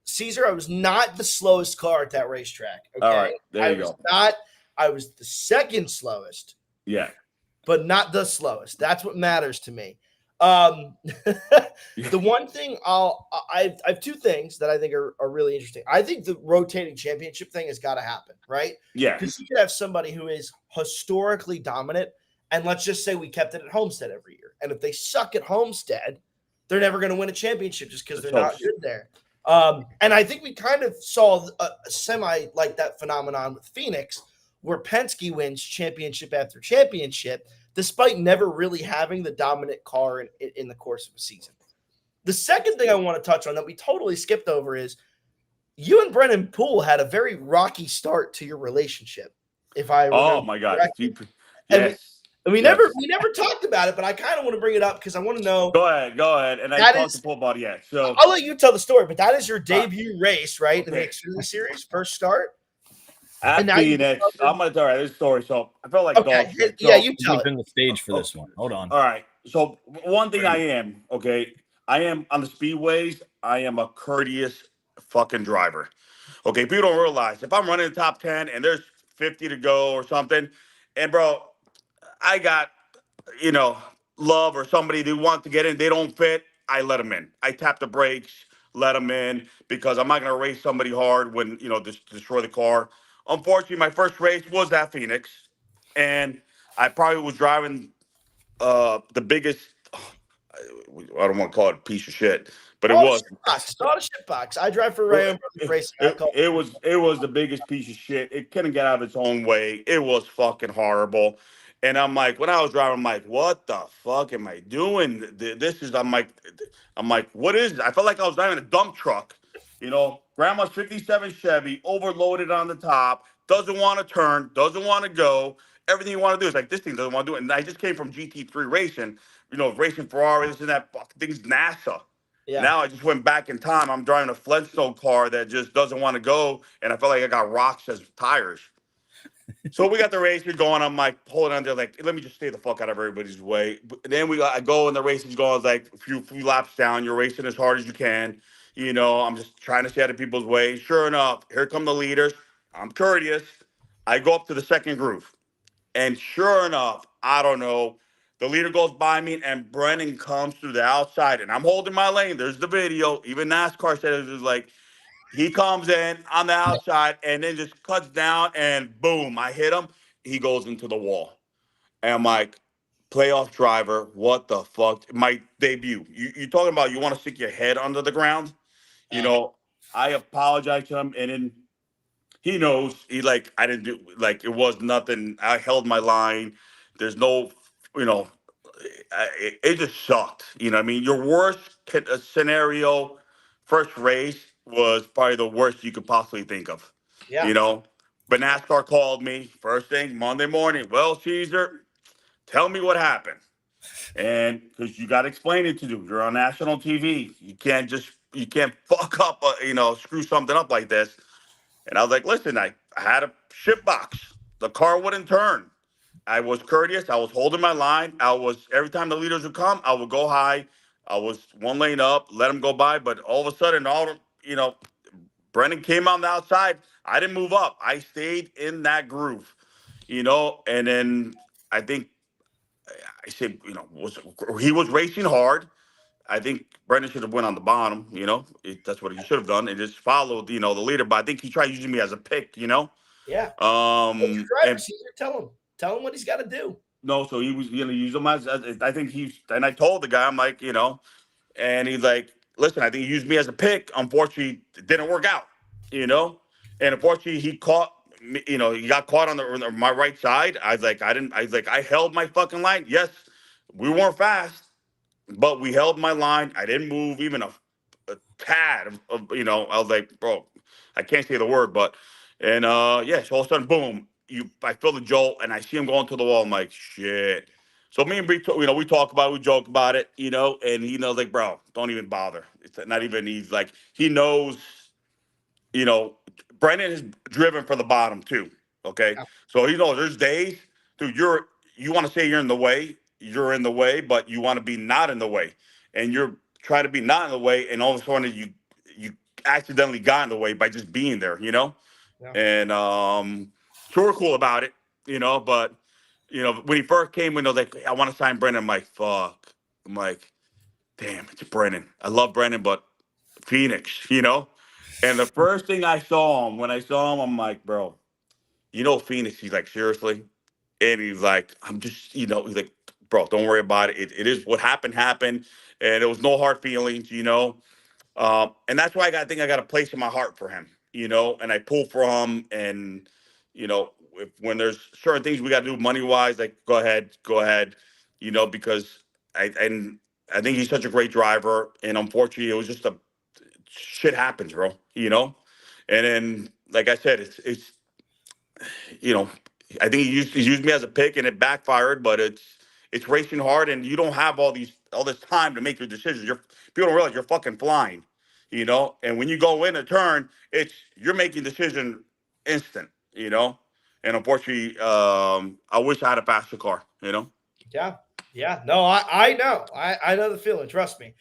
Caesar, I was not the slowest car at that racetrack. Okay? All right, there you go. I was the second slowest. Yeah, but not the slowest. That's what matters to me. The one thing I have 2 things that I think are really interesting. I think the rotating championship thing has got to happen, right? Yeah, because you could have somebody who is historically dominant, and let's just say we kept it at Homestead every year, and if they suck at Homestead, they're never going to win a championship just because they're not good there. And I think we kind of saw a semi like that phenomenon with Phoenix, where Penske wins championship after championship, despite never really having the dominant car in the course of a season. The second thing I want to touch on that we totally skipped over is you and Brennan Poole had a very rocky start to your relationship. If I remember. Oh my God. Yes. And we never talked about it, but I kind of want to bring it up because I want to know. Go ahead. And I talked to Poole about it yet. So I'll let you tell the story, but that is your debut race, right? In the Xfinity Series, first start. At Phoenix, I'm going to tell you this story. So I felt like dog shit. Yeah, you tell it. In the stage for this one. Hold on. All right. So one thing I am on the speedways, I am a courteous fucking driver. Okay, people don't realize if I'm running the top 10 and there's 50 to go or something, and bro, I got, love or somebody they want to get in, they don't fit, I let them in. I tap the brakes, let them in, because I'm not going to race somebody hard when, destroy the car. Unfortunately, my first race was at Phoenix, and I probably was driving the biggest, I don't want to call it a piece of shit, but it was not a shit box. I drive for Ram Racing. It was the biggest piece of shit. It couldn't get out of its own way. It was fucking horrible. And I'm like, when I was driving, I'm like, what the fuck am I doing? I'm like, what is it? I felt like I was driving a dump truck. Grandma's 57 Chevy, overloaded on the top, doesn't want to turn, doesn't want to go. Everything you want to do is like, this thing doesn't want to do it. And I just came from GT3 racing, racing Ferrari, this and that. Thing's NASA. Yeah. Now I just went back in time. I'm driving a Flintstone car that just doesn't want to go, and I felt like I got rocks as tires. So we got the race going. I'm like holding on there, like, let me just stay the fuck out of everybody's way. But then I go and the race is going like a few laps down. You're racing as hard as you can. I'm just trying to stay out of people's way. Sure enough, here come the leaders. I'm courteous. I go up to the second groove, and sure enough, I don't know. The leader goes by me, and Brennan comes through the outside, and I'm holding my lane. There's the video. Even NASCAR said it was like, he comes in on the outside and then just cuts down, and boom, I hit him. He goes into the wall. And I'm like, playoff driver, what the fuck? My debut. You talking about you want to stick your head under the ground? I apologize to him, and then he knows. I didn't do, it was nothing. I held my line. There's no, it just sucked. Your worst scenario, first race was probably the worst you could possibly think of. Yeah. But NASCAR called me first thing Monday morning. Well, Caesar, tell me what happened. And because you got to explain it to them. You're on national TV. You can't fuck up, screw something up like this. And I was like, listen, I had a shit box. The car wouldn't turn. I was courteous. I was holding my line. Every time the leaders would come, I would go high. I was one lane up, let them go by. But all of a sudden, Brennan came on the outside. I didn't move up. I stayed in that groove, and then I think I said, he was racing hard. I think Brendan should have went on the bottom, that's what he should have done, and just followed, the leader. But I think he tried using me as a pick, Yeah. What's your driver And Caesar? Tell him what he's got to do. no, so he was gonna use him as I think and I told the guy, I'm like, and he's like, listen, I think he used me as a pick. Unfortunately, it didn't work out, you know, and unfortunately he caught me, he got caught on my right side. I held my fucking line. Yes, we weren't fast, but we held my line. I didn't move even a tad I was like, bro, I can't say the word, but and yeah, so all of a sudden, boom, I feel the jolt and I see him going to the wall. I'm like, shit. So me and Bree, we talk about it, we joke about it, and he knows, like, bro, don't even bother. It's not even. He's like, he knows, you know, Brennan is driven for the bottom too. Okay, Yeah. so he knows there's days, dude. You want to say you're in the way, you're in the way, but you want to be not in the way, and you're trying to be not in the way, and all of a sudden you accidentally got in the way by just being there, Yeah. and so we're cool about it, but when he first came, when they was like, "Hey, I want to sign Brennan," I'm like, fuck. I'm like, damn, it's Brennan. I love Brennan, but Phoenix, And the first thing I saw him, when I saw him, I'm like, bro, Phoenix. He's like, seriously? And he's like, I'm just, he's like, bro, don't worry about it. It is what happened. And it was no hard feelings. And that's why I think I got a place in my heart for him, and I pull for him. And, when there's certain things we got to do money wise, like, go ahead, because and I think he's such a great driver. And unfortunately, it was just shit happens, bro, And then, like I said, it's you know, I think he used me as a pick and it backfired, but it's racing hard and you don't have all this time to make your decisions. People don't realize you're fucking flying, And when you go in a turn, you're making decision instant, And unfortunately, I wish I had a faster car. Yeah. Yeah. No, I know. I know the feeling. Trust me.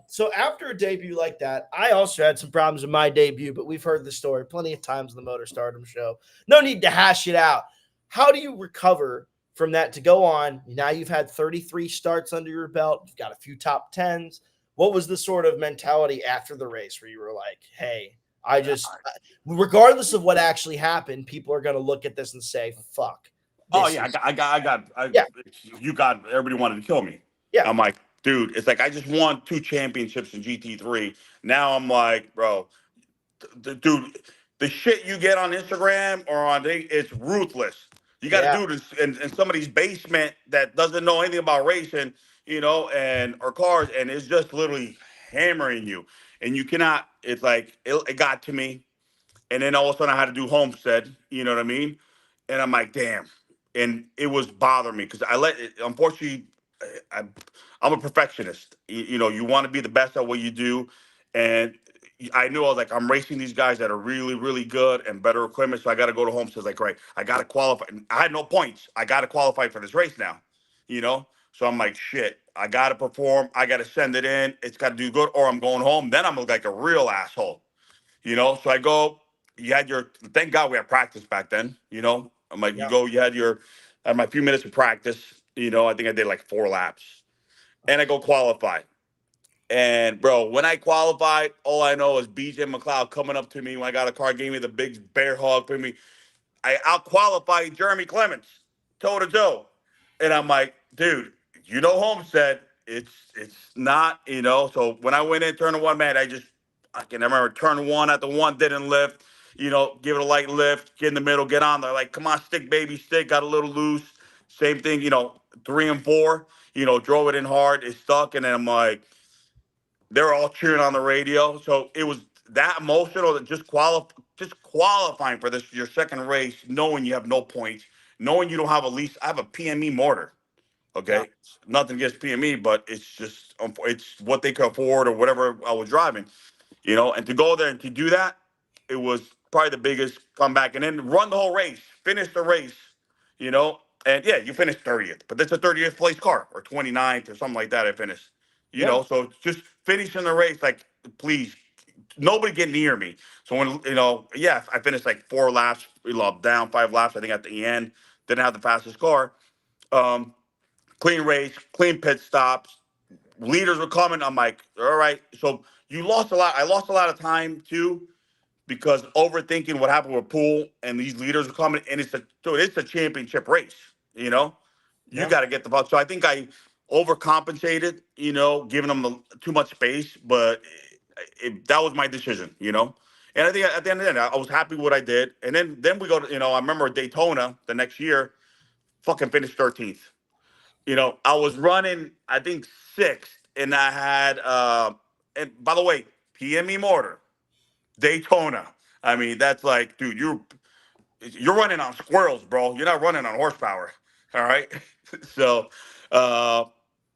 So after a debut like that, I also had some problems in my debut, but we've heard the story plenty of times in the Motor Stardom show. No need to hash it out. How do you recover from that to go on? Now you've had 33 starts under your belt. You've got a few top tens. What was the sort of mentality after the race where you were like, hey, regardless of what actually happened, people are going to look at this and say, fuck. Oh yeah, Yeah. you got everybody wanted to kill me. Yeah. I'm like, dude, it's like I just won 2 championships in GT3. Now I'm like, bro, dude, the shit you get on Instagram or it's ruthless. You got to Yeah. do this in somebody's basement that doesn't know anything about racing, and or cars, and it's just literally hammering you, and you cannot. It's like it got to me, and then all of a sudden I had to do Homestead. You know what I mean? And I'm like, damn. And it was bothering me because unfortunately, I, I'm a perfectionist. You want to be the best at what you do. And I knew I was like, I'm racing these guys that are really, really good and better equipment. So I got to go to Homestead. Like, right, I got to qualify. I had no points. I got to qualify for this race now, So I'm like, shit, I got to perform. I got to send it in. It's got to do good or I'm going home. Then I'm like a real asshole, So I go, thank God we had practice back then, I'm like, you Yeah. go, I had my few minutes of practice, I think I did like 4 laps and I go qualify. And bro, when I qualified, all I know is BJ McLeod coming up to me when I got a car, gave me the big bear hug for me. I out qualified Jeremy Clements toe to toe. And I'm like, dude, Homestead, it's not, So when I went in turn one, man, I can remember turn one at the one didn't lift, give it a light lift, get in the middle, get on there. Like, come on, stick, baby, stick, got a little loose. Same thing, 3 and 4, drove it in hard, it stuck, and then I'm like, they're all cheering on the radio. So it was that emotional that just qualifying for this your second race, knowing you have no points, knowing you don't have I have a PME motor. Yeah. Okay, nothing against PME, but it's what they could afford or whatever I was driving, And to go there and to do that, it was probably the biggest comeback. And then run the whole race, finish the race, you know. And yeah, you finished 30th, but that's a 30th place car or 29th or something like that. I finished, Yeah. So just finishing the race, like, please, nobody get near me. So when yeah, I finished like 4 laps, down 5 laps. I think at the end, didn't have the fastest car. Um, Clean race, clean pit stops. Leaders were coming. I'm like, all right. So you lost a lot. I lost a lot of time too because overthinking what happened with Poole and these leaders are coming, and it's a championship race. You know, you got to get the puck. So I think I overcompensated. You know, giving them too much space, but that was my decision. You know. And I think at the end of the day, I was happy with what I did. And then we go to, I remember Daytona the next year, fucking finished 13th. I was running, I think, sixth, and I had, and by the way, PME Motor, Daytona. I mean, that's like, dude, you're running on squirrels, bro. You're not running on horsepower. All right. So, uh,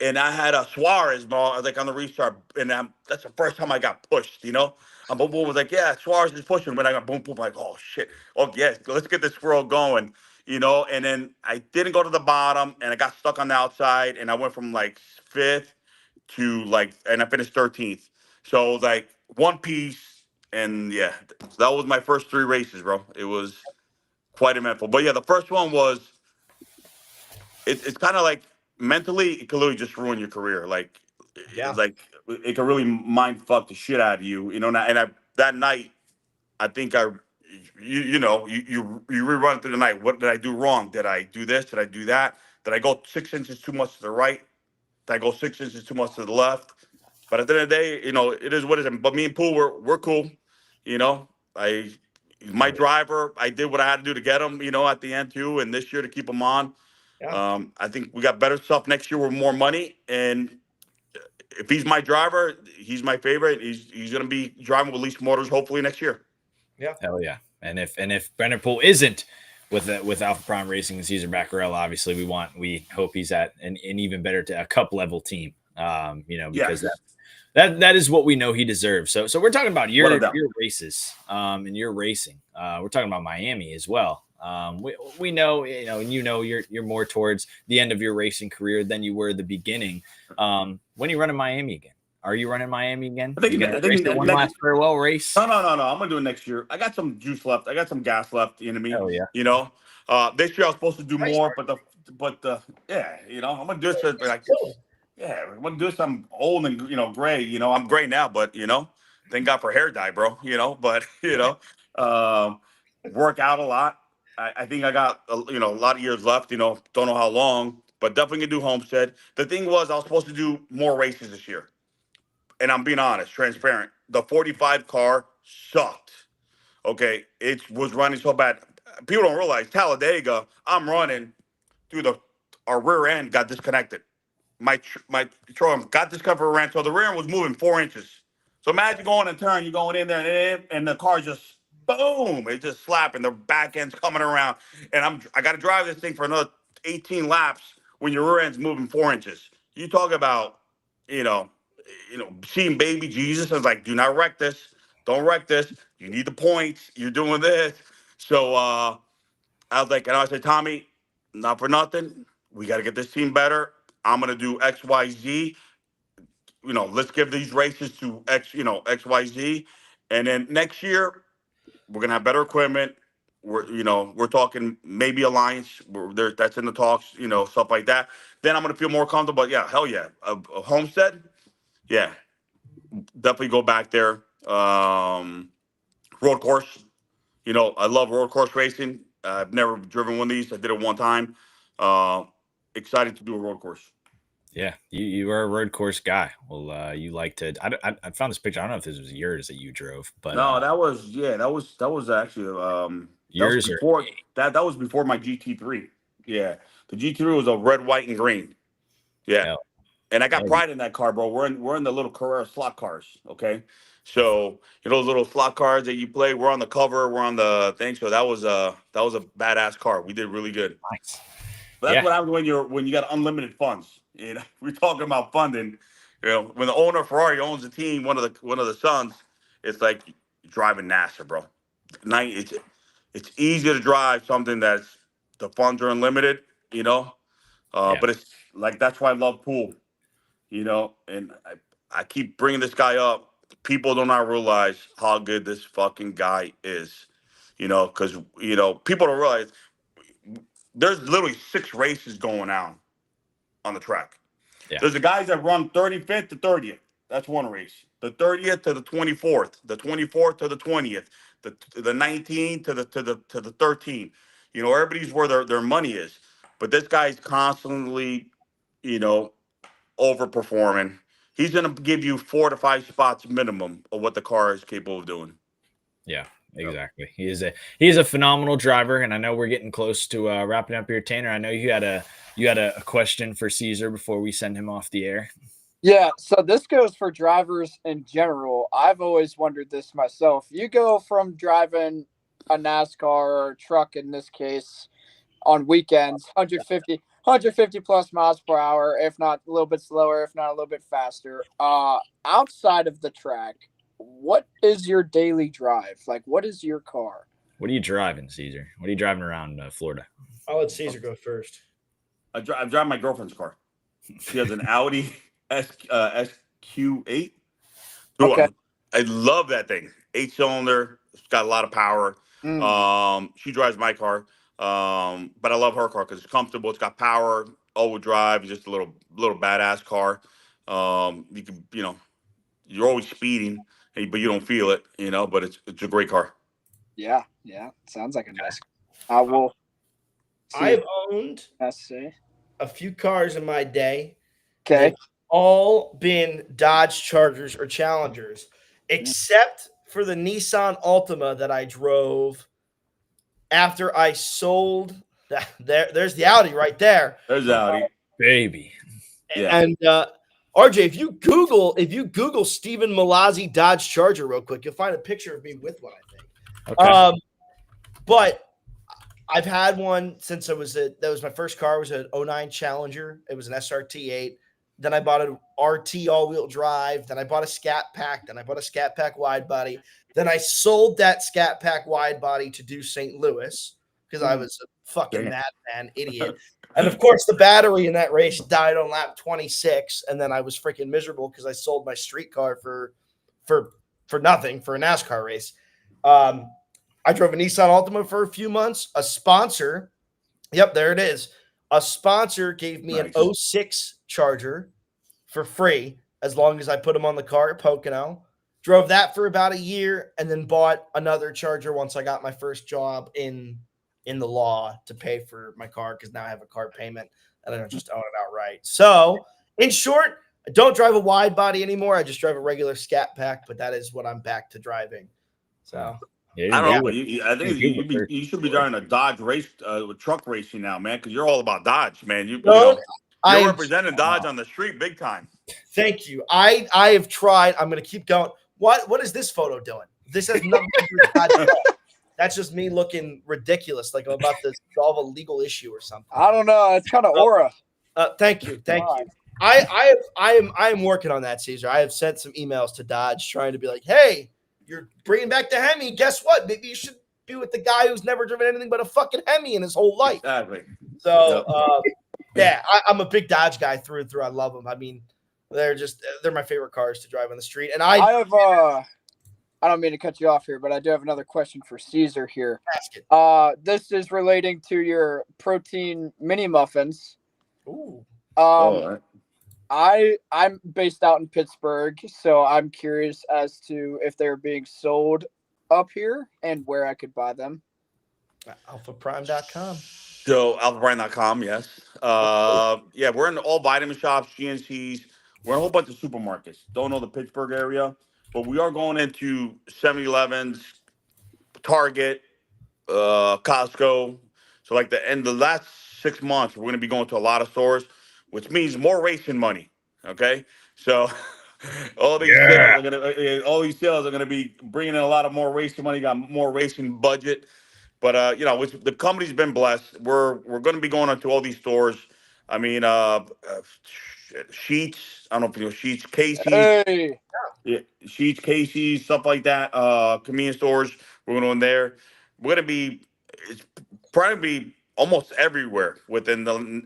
and I had a Suarez, bro, like on the restart, and that's the first time I got pushed. And boom, boom was like, yeah, Suarez is pushing. When I got boom, boom, like, oh shit, oh yes, let's get this squirrel going. And then I didn't go to the bottom, and I got stuck on the outside, and I went from like fifth to and I finished 13th. So it was like one piece, and yeah, that was my first three races, bro. It was quite eventful. But yeah, the first one was it's kind of like mentally it could literally just ruin your career. Like it could really mind fuck the shit out of you. That night I think you rerun through the night. What did I do wrong? Did I do this? Did I do that? Did I go 6 inches too much to the right? Did I go 6 inches too much to the left? But at the end of the day, it is what it is. But me and Pooh, we're cool. My driver, I did what I had to do to get him, at the end too, and this year to keep him on. Yeah. I think we got better stuff next year with more money. And if he's my driver, he's my favorite. He's gonna be driving with Lease Motors hopefully next year. Yeah. Hell yeah. And if Brendan Poole isn't with Alpha Prime Racing and Cesar Bacarella, obviously we hope he's at an even better a cup level team. Because yes. That is what we know he deserves. So we're talking about your races and your racing. We're talking about Miami as well. We know, you're more towards the end of your racing career than you were at the beginning. When are you running Miami again? Are you running Miami again? I think one last farewell race. No. I'm gonna do it next year. I got some juice left. I got some gas left. You know what I mean? Oh yeah. This year I was supposed to do more, but yeah, I'm gonna do it like. Yeah, I'm do some old and gray. I'm gray now, but thank God for hair dye, bro. But work out a lot. I think I got a lot of years left. Don't know how long, but definitely gonna do Homestead. The thing was, I was supposed to do more races this year, and I'm being honest, transparent. The 45 car sucked. Okay, it was running so bad. People don't realize Talladega. I'm running through our rear end got disconnected. My Troy got this cover around, so the rear end was moving 4 inches. So imagine going and turn, you're going in there, and the car just boom, it just slapping. The back end's coming around, and I got to drive this thing for another 18 laps when your rear end's moving 4 inches. You talk about, seeing baby Jesus. I was like, do not wreck this. Don't wreck this. You need the points. You're doing this. So I was like, and I said, Tommy, not for nothing. We got to get this team better. I'm gonna do X, Y, Z. Let's give these races to X, Y, Z, and then next year we're gonna have better equipment. We're talking maybe Alliance. That's in the talks. Stuff like that. Then I'm gonna feel more comfortable. But yeah, hell yeah, a Homestead. Yeah, definitely go back there. Road course. I love road course racing. I've never driven one of these. I did it one time. Excited to do a road course. Yeah, you are a road course guy. Well, you like to. I found this picture. I don't know if this was yours that you drove, but no, that was actually yours that was before my GT3. Yeah, the GT3 was a red, white, and green. Yeah, and I got pride in that car, bro. We're in the little Carrera slot cars. Okay, so those little slot cars that you play. We're on the cover. We're on the thing. So that was a badass car. We did really good. Nice. But that's what happens when you got unlimited funds. We're talking about funding. When the owner of Ferrari owns the team, one of the sons, it's like driving NASA, bro. It's easy to drive something that's the funds are unlimited, But it's like that's why I love Pool, And I keep bringing this guy up. People do not realize how good this fucking guy is, because people don't realize there's literally 6 races going on the track. Yeah. There's the guys that run 35th to 30th. That's one race. The 30th to the 24th. The 24th to the 20th. the 19 to the 13. Everybody's where their money is, but this guy's constantly, you know, overperforming. He's going to give you 4 to 5 spots minimum of what the car is capable of doing. Yeah, exactly. He is a phenomenal driver, and I know we're getting close to wrapping up here, Tanner. I know you had a question for Caesar before we send him off the air. Yeah, so this goes for drivers in general. I've always wondered this myself. You go from driving a NASCAR or a truck in this case on weekends, 150 plus miles per hour, if not a little bit slower, if not a little bit faster. Outside of the track, what is your daily drive? Like, what is your car? What are you driving, Caesar? What are you driving around Florida? I'll let Caesar go first. I drive my girlfriend's car. She has an Audi SQ8. Okay. I love that thing. 8-cylinder. It's got a lot of power. She drives my car. But I love her car because it's comfortable. It's got power, all-wheel drive. It's just a little badass car. You can, you're always speeding, but you don't feel it, but it's a great car. Yeah. Sounds like a nice car. I will. I've owned a few cars in my day. Okay. They've all been Dodge Chargers or Challengers, except for the Nissan Altima that I drove after I sold. There's the Audi right there. There's the Audi, baby. Yeah. And RJ, if you Google Stephen Malazzi Dodge Charger real quick, you'll find a picture of me with one, I think. Okay. But I've had one since that was my first car. It was an 09 Challenger. It was an SRT8. Then I bought an RT all-wheel drive. Then I bought a Scat Pack. Then I bought a Scat Pack wide body. Then I sold that Scat Pack wide body to do St. Louis because I was a fucking madman idiot. And of course, the battery in that race died on lap 26. And then I was freaking miserable because I sold my street car for nothing for a NASCAR race. I drove a Nissan Altima for a few months. A sponsor, yep, there it is. A sponsor gave me an 06 Charger for free as long as I put them on the car at Pocono. Drove that for about a year and then bought another Charger once I got my first job in the law to pay for my car because now I have a car payment and I don't just own it outright. So, in short, I don't drive a wide body anymore. I just drive a regular Scat Pack, but that is what I'm back to driving. So. Yeah, I don't know. I think you should be driving a Dodge race, truck racing now, man, because you're all about Dodge, man. You're representing Dodge on the street big time. Thank you. I have tried. I'm going to keep going. What is this photo doing? This has nothing to do with Dodge. That's just me looking ridiculous, like I'm about to solve a legal issue or something. I don't know. It's kind of aura. Thank you. I am working on that, Caesar. I have sent some emails to Dodge trying to be like, hey, you're bringing back the Hemi. Guess what? Maybe you should be with the guy who's never driven anything but a fucking Hemi in his whole life. Exactly. So, I'm a big Dodge guy through and through. I love them. I mean, they're my favorite cars to drive on the street. And I have I don't mean to cut you off here, but I do have another question for Caesar here. Ask it. This is relating to your protein mini muffins. Ooh. I'm based out in Pittsburgh, so I'm curious as to if they're being sold up here and where I could buy them. AlphaPrime.com. So AlphaPrime.com, yes. We're in all vitamin shops, GNCs. We're in a whole bunch of supermarkets. Don't know the Pittsburgh area, but we are going into 7-Elevens, Target, Costco. So like the last 6 months, we're going to be going to a lot of stores, which means more racing money. Okay, so all these sales are going to be bringing in a lot of more racing money. Got more racing budget, but the company's been blessed. We're going to be going into all these stores. I mean, Sheets. I don't know if you know Sheets, Casey's. Hey. Yeah, Sheets, Casey's, stuff like that. Convenience stores. We're going there. We're going to be. It's probably be almost everywhere within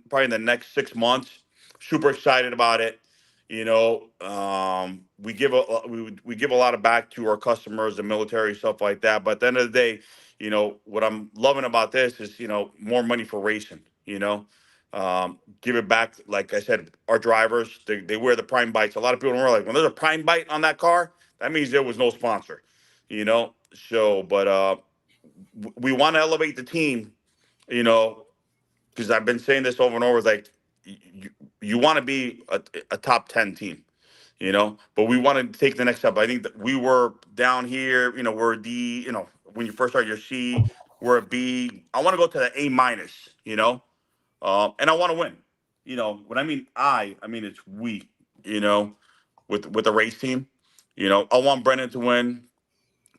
probably the next 6 months. Super excited about it. We give a lot of back to our customers, the military, stuff like that. But at the end of the day, what I'm loving about this is, more money for racing. Give it back. Like I said, our drivers, they wear the Prime Bites. A lot of people don't realize when there's a Prime Bite on that car, that means there was no sponsor. show, but we want to elevate the team, you know, because I've been saying this over and over. Like, you want to be a top 10 team, you know, but we want to take the next step. I think that we were down here, you know, we're D, you know, when you first start your C, we're a B. I want to go to the A minus, you know, and I want to win. You know, when I mean it's we, you know, with the race team. You know, I want Brennan to win.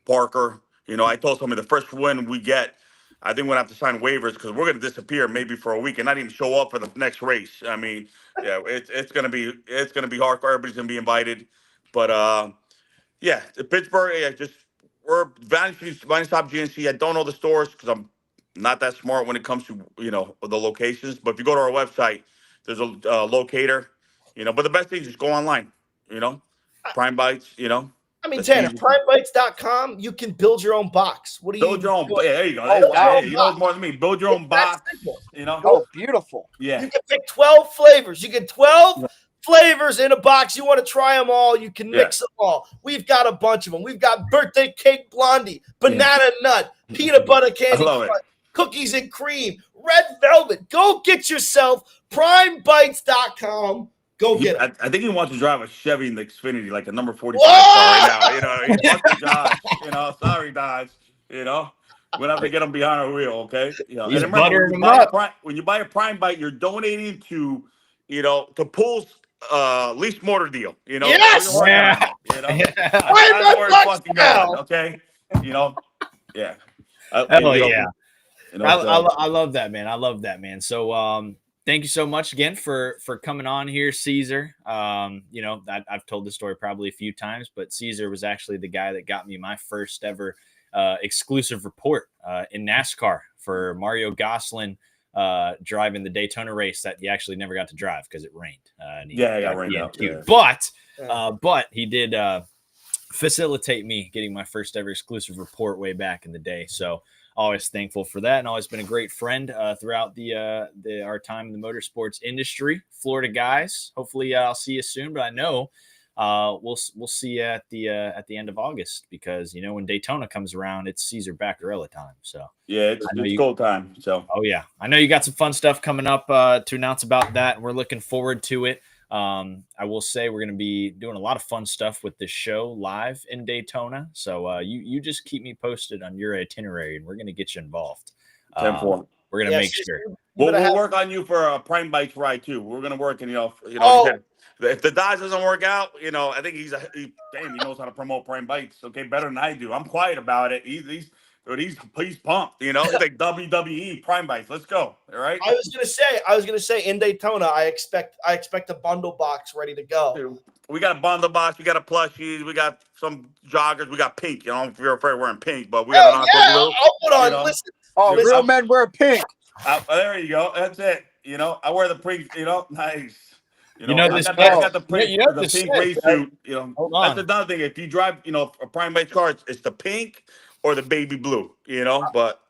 Parker. You know, I told somebody the first win we get, I think we're gonna have to sign waivers because we're gonna disappear maybe for a week and not even show up for the next race. I mean, yeah, it's gonna be hard. Everybody's gonna be invited, but yeah, the Pittsburgh. Yeah, just we're Vanish Stop GNC. I don't know the stores because I'm not that smart when it comes to the locations. But if you go to our website, there's a locator. You know, but the best thing is just go online. You know, Prime Bites. You know. I mean, That's Tanner, easy. primebites.com, you can build your own box. What do you Build your own. doing? Yeah, there you go. Oh, wow. Hey, you know more than me. Build your own box. You know. Oh, beautiful. Yeah. You can pick 12 flavors. You get 12 flavors in a box. You want to try them all. You can mix them all. We've got a bunch of them. We've got birthday cake blondie, banana nut, peanut butter candy, cookies and cream, red velvet. Go get yourself primebites.com. Go get it. I think he wants to drive a Chevy in the Xfinity, like a number 45 car right now. You know, he wants to Dodge. You know, sorry, Dodge. You know, we're gonna have to get him behind a wheel, okay? You know, he's and remember, buttering him up. when you buy a Prime Bite, you're donating to, to Pool's lease motor deal. You know, yes, you know, that's where it's fucking going, okay? You know, yeah. Hell yeah. I love that, man. I love that, man. So, thank you so much again for coming on here, Caesar. I've told the story probably a few times, but Caesar was actually the guy that got me my first ever exclusive report in NASCAR for Mario Gosselin driving the Daytona race that he actually never got to drive because it rained. It got rained out. Yeah. But he did facilitate me getting my first ever exclusive report way back in the day. So always thankful for that, and always been a great friend throughout our time in the motorsports industry. Florida guys, hopefully I'll see you soon, but I know we'll see you at the end of August because when Daytona comes around, it's Caesar Bacarella time. So yeah, it's gold time. So I know you got some fun stuff coming up to announce about that, and we're looking forward to it. I will say we're going to be doing a lot of fun stuff with this show live in Daytona. So you just keep me posted on your itinerary, and we're going to get you involved. 10-4. We're going to make sure. We'll work on you for a Prime Bikes ride too. We're going to work, and if the Dodge doesn't work out, I think he knows how to promote Prime Bikes. Okay, better than I do. I'm quiet about it. He's pumped. He's like WWE Prime Bikes. Let's go. All right. I was gonna say in Daytona, I expect a bundle box ready to go. We got a bundle box. We got a plushie. We got some joggers. We got pink. If you're afraid of wearing pink, but we got an aqua blue. I'll put on. Listen. Real men wear pink. There you go. That's it. I wear the pink. Nice. I got the pink race suit. That's another thing. If you drive, a Prime Bike car, it's the pink or the baby blue. But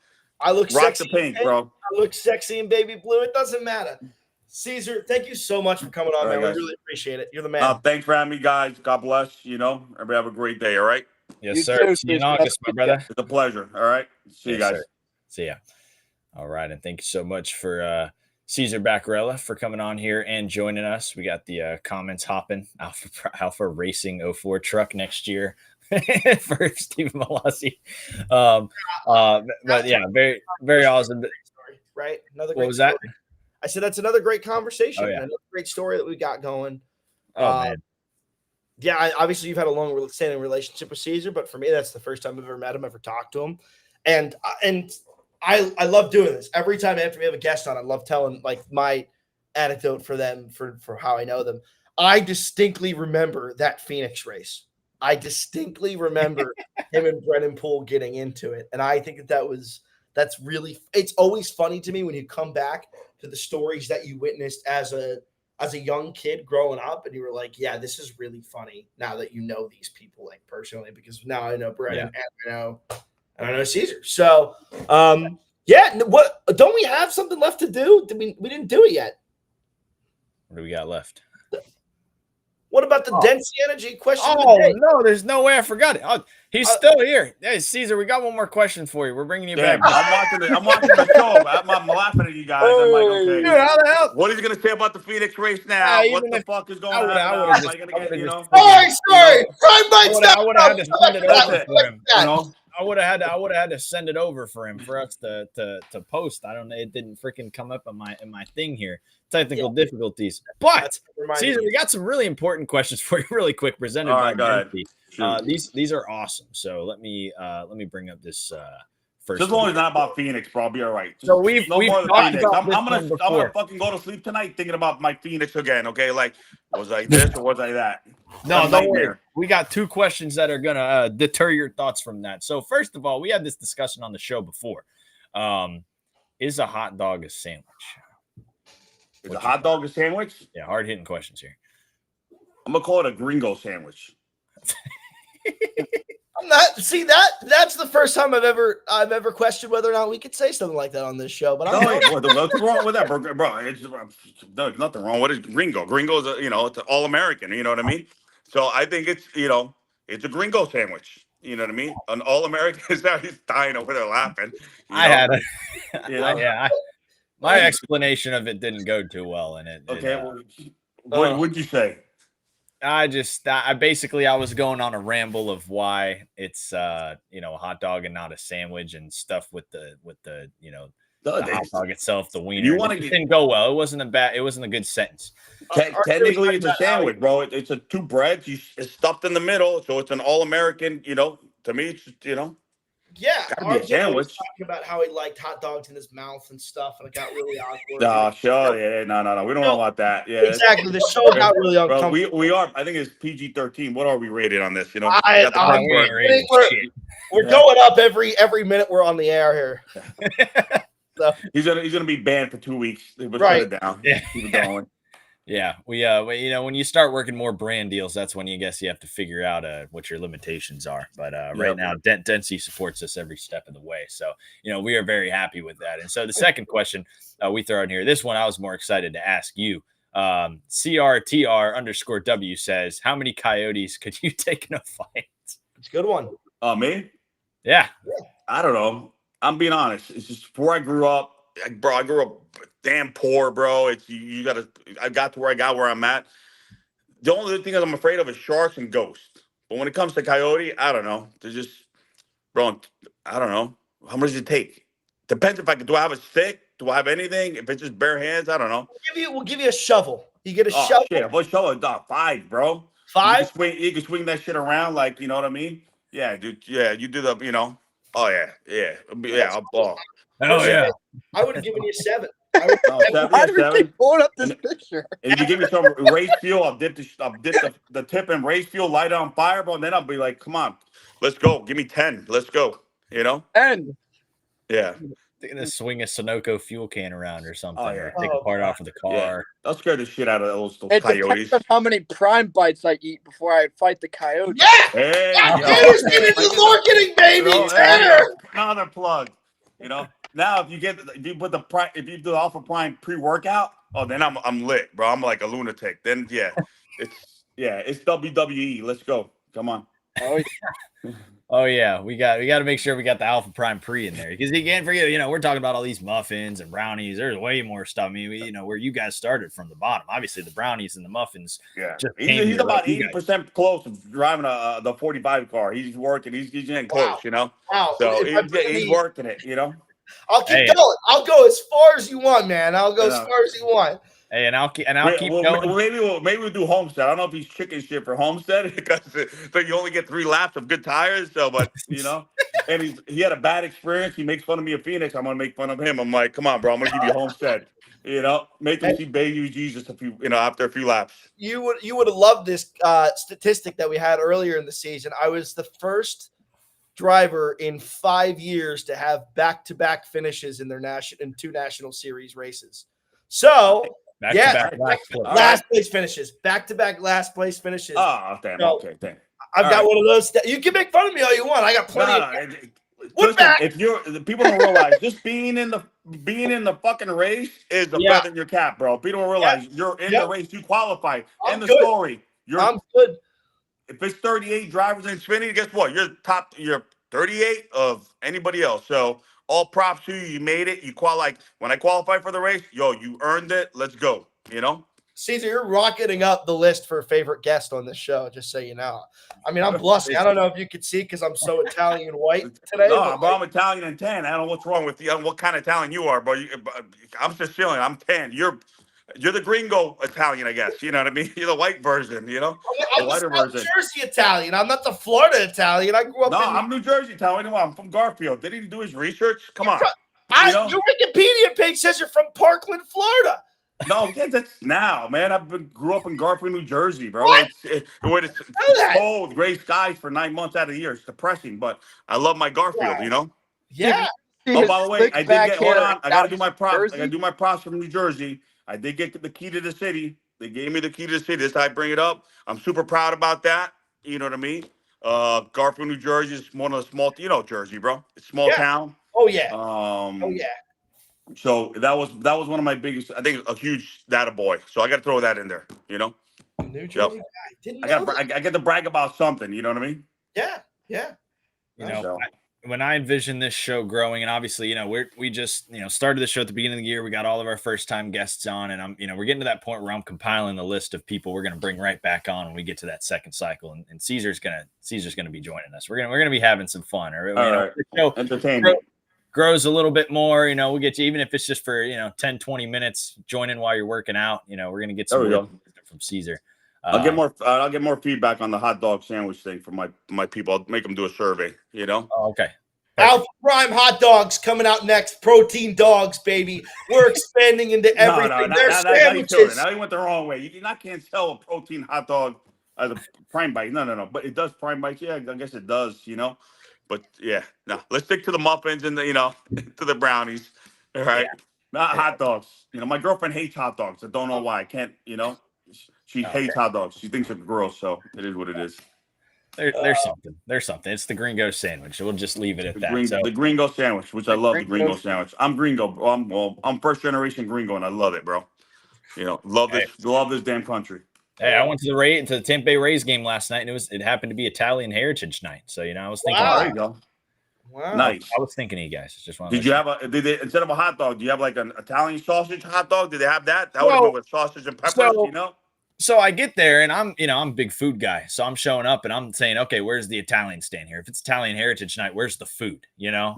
I look rock sexy the pink, bro. I look sexy in baby blue. It doesn't matter. Caesar, thank you so much for coming on, man. Guys. We really appreciate it. You're the man. Thanks for having me, guys. God bless. Everybody have a great day. All right. Yes, sir. See you in August, my brother. It's a pleasure. All right. See you guys. Sir. See ya. All right, and thank you so much for Caesar Bacarella for coming on here and joining us. We got the comments hopping. Alpha Racing 04 truck next year for Stephen Malassi. But yeah, very, very awesome. Story, right? Another great story. That? I said that's another great conversation. Oh, yeah. Another great story that we got going. Man. Yeah, obviously you've had a long-standing relationship with Caesar, but for me, that's the first time I've ever met him, ever talked to him, and I love doing this. Every time after we have a guest on, I love telling like my anecdote for them for how I know them. I distinctly remember that Phoenix race. I distinctly remember him and Brennan Poole getting into it. And I think that's really, it's always funny to me when you come back to the stories that you witnessed as a young kid growing up. And you were like, yeah, this is really funny now that you know these people like personally, because now I know Brennan and I know Caesar. So, what don't we have something left to do? We didn't do it yet. What do we got left? What about the Densey Energy question? Oh no, there's no way I forgot it. Oh, he's still here. Hey, Caesar, we got one more question for you. We're bringing you back. I'm watching the show. I'm laughing at you guys. I'm like, okay, dude, how the hell? What is he gonna say about the Phoenix race now? What the fuck is going on now? Am I gonna get, Sorry. Prime Bite's I would have had to send it over for him. You know? I would have had to send it over for him for us to post. I don't know. It didn't freaking come up in my thing here. Technical difficulties. But Caesar, we got some really important questions for you, really quick, presented by Dempsey. These are awesome. So let me bring up this first. As long as it's not about Phoenix, bro, I'll be all right. So we've talked about I'm gonna fucking go to sleep tonight thinking about my Phoenix again. Okay, like was I this or was I that? No, don't worry. We got 2 questions that are gonna deter your thoughts from that. So first of all, we had this discussion on the show before. Is a hot dog a sandwich? Is a hot dog a sandwich? Yeah, hard hitting questions here. I'm gonna call it a gringo sandwich. I'm not. See that's the first time I've ever questioned whether or not we could say something like that on this show. But what's wrong with that, bro? There's nothing wrong. What is gringo? Gringo is it's an all-American. You know what I mean? So I think it's it's a gringo sandwich. You know what I mean? An all-American is now he's dying over there laughing. My explanation of it didn't go too well, and it. Okay, what would you say? I basically was going on a ramble of why it's a hot dog and not a sandwich and stuff with the the hot dog itself, the wiener. It didn't go well. It wasn't a good sentence. Technically, it's a sandwich, bro. It's 2 breads. It's stuffed in the middle, so it's an all-American. To me, it's Yeah, RJ was talking about how he liked hot dogs in his mouth and stuff, and it got really awkward. No, we don't know about that. Yeah, exactly. The show got really uncomfortable. Bro, we are. I think it's PG-13. What are we rated on this? We're going up every minute we're on the air here. So. He's gonna be banned for 2 weeks. Right. Put it down. Yeah. Keep it going. Yeah, when you start working more brand deals, that's when you have to figure out what your limitations are. But right now, Dempsey supports us every step of the way. So, we are very happy with that. And so the second question we throw in here, this one I was more excited to ask you. CRTR_W says, how many coyotes could you take in a fight? It's a good one. Me? Yeah. I don't know. I'm being honest. It's just before I grew up, bro, I grew up damn poor, bro. It's I got to where I'm at. The only thing I'm afraid of is sharks and ghosts. But when it comes to coyote, I don't know. They're just, bro, I don't know. How much does it take? Depends do I have a stick? Do I have anything? If it's just bare hands, I don't know. We'll give you a shovel. You get a shovel. Shit, what shovel? 5, bro. 5? You can swing that shit around like, you know what I mean? Yeah, dude. Yeah, you do the, Oh yeah. Oh yeah. I would have given you 7. Why do we keep pulling up this picture? And if you give me some race fuel, I'll dip the tip in race fuel, light it on fire, bro. And then I'll be like, come on, let's go. Give me 10. Let's go. 10. Yeah. They're gonna swing a Sunoco fuel can around or something, or take a part off of the car. Yeah. I'll scare the shit out of those it coyotes. Depends on how many prime bites I eat before I fight the coyote. Yeah! Hey, Tanner's getting the marketing, baby! Tanner! Another plug. Now if you do the Alpha Prime pre-workout, then I'm lit, bro. I'm like a lunatic. Then it's WWE. Let's go. Come on. Oh yeah, we got to make sure we got the Alpha Prime Pre in there, because you can't forget, we're talking about all these muffins and brownies. There's way more stuff. I mean, where you guys started from the bottom. Obviously, the brownies and the muffins. Yeah, he's about 80% close to driving the 45 car. He's working. He's getting close. Wow. So he's working it. I'll keep going. I'll go as far as you want, man. I'll go as far as you want. Hey, and I'll keep going. Maybe we'll do Homestead. I don't know if he's chicken shit for Homestead because you only get 3 laps of good tires. So, but and he had a bad experience. He makes fun of me at Phoenix. I'm gonna make fun of him. I'm like, come on, bro. I'm gonna give you Homestead. Make him see baby Jesus after a few laps. You would have loved this statistic that we had earlier in the season. I was the first driver in 5 years to have back-to-back finishes in 2 national series races. So. Last place finishes. Back-to-back last place finishes. Oh, damn. So, okay, damn. I've got one of those. You can make fun of me all you want. I got plenty. If people don't realize, just being in the fucking race is the feather in your cap, bro. People don't realize you're in the race. You qualify. End the story. I'm good. If it's 38 drivers in Xfinity, guess what? You're 38 of anybody else. So all props to you. You made it. You when I qualified for the race, you earned it. Let's go. Caesar, you're rocketing up the list for favorite guest on this show, just so you know. I mean, I'm blushing. I don't know if you could see because I'm so Italian white today. No, I'm Italian and tan. I don't know what's wrong with you. I don't know what kind of Italian you are, but I'm Sicilian. I'm tan. You're the gringo Italian, I guess. You know what I mean? You're the white version, I'm the whiter the South version. Jersey Italian. I'm not the Florida Italian. I grew up I'm New Jersey Italian. I'm from Garfield. Did he do his research? Come on. Your Wikipedia page says you're from Parkland, Florida. No, that's now, man. Grew up in Garfield, New Jersey, bro. It's cold, gray skies for 9 months out of the year. It's depressing, but I love my Garfield, Yeah. Oh, by the way, I did get. Hold on, I gotta do my props. I gotta do my props from New Jersey. I did get the key to the city. They gave me the key to the city. This time I bring it up. I'm super proud about that. You know what I mean? Garfield, New Jersey is one of the small. Jersey, bro. It's small town. Oh yeah. So that was one of my biggest. I think a huge data boy. So I got to throw that in there. New Jersey. I get to brag about something. You know what I mean? Yeah. When I envision this show growing, and obviously, we just, started the show at the beginning of the year. We got all of our first time guests on, and we're getting to that point where I'm compiling the list of people we're going to bring right back on when we get to that second cycle. And Caesar's going to be joining us. We're going to be having some fun. All right. The show entertainment grows a little bit more. We'll get you, even if it's just for 10, 20 minutes, join in while you're working out. We're going to get some from Caesar. I'll get more feedback on the hot dog sandwich thing from my people. I'll make them do a survey. Oh, okay. Alpha Prime hot dogs coming out next. Protein dogs, baby. We're expanding into everything. Sandwiches. Now you went the wrong way. You can't sell a protein hot dog as a prime bite. No. But it does prime bites. Yeah, I guess it does. But yeah, no. Let's stick to the muffins and to the brownies. All right, not hot dogs. My girlfriend hates hot dogs. I don't know why. I can't. She hates hot dogs. She thinks they're gross. So it is what it is. There's something. There's something. It's the gringo sandwich. We'll just leave it at that. The gringo sandwich, which I love the gringo sandwich. I'm gringo. I'm first generation gringo, and I love it, bro. Love this damn country. Hey, I went to the Tampa Bay Rays game last night, and it happened to be Italian Heritage Night. So I was thinking, there you go. Wow, nice. I was thinking of you guys. It's just one. Did they instead of a hot dog? Do you have like an Italian sausage hot dog? Did they have that? That would have been with sausage and peppers. So I get there and I'm a big food guy. So I'm showing up and I'm saying, okay, where's the Italian stand here? If it's Italian Heritage Night, where's the food? Yeah.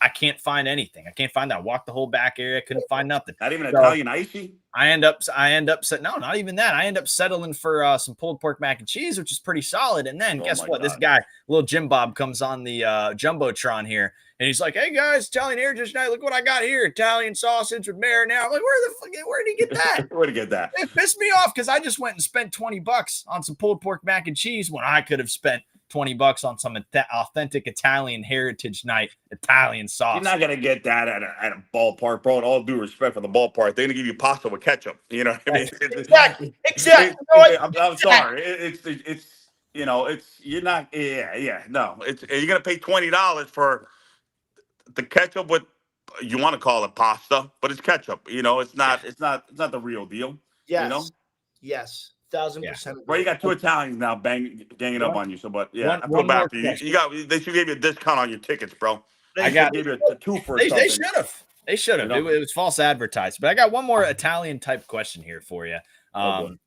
I can't find anything. I can't find that. I walked the whole back area. Couldn't find nothing. Not even Italian icy. I end up no, not even that. I end up settling for some pulled pork mac and cheese, which is pretty solid. And then guess what? God. This guy, little Jim Bob, comes on the Jumbotron here. And he's like, hey guys, Italian Heritage Night. Look what I got here. Italian sausage with marinara. I'm like, where did he get that? Where'd he get that? It pissed me off because I just went and spent $20 on some pulled pork mac and cheese when I could have spent $20 on some authentic Italian Heritage Night Italian sauce. You're not gonna get that at a ballpark, bro. And all due respect for the ballpark, they're gonna give you pasta with ketchup. You know what I mean? Exactly. I'm sorry. It's you're not. Yeah. No, you're gonna pay $20 for the ketchup with, you want to call it pasta, but it's ketchup. It's not the real deal. Yes. Yes. 1,000%. Well, you got two Italians now ganging up on you. So, but yeah, I feel bad for you. They should give you a discount on your tickets, bro. They gave you a 2 for something. They should have. It was false advertised. But I got one more Italian type question here for you.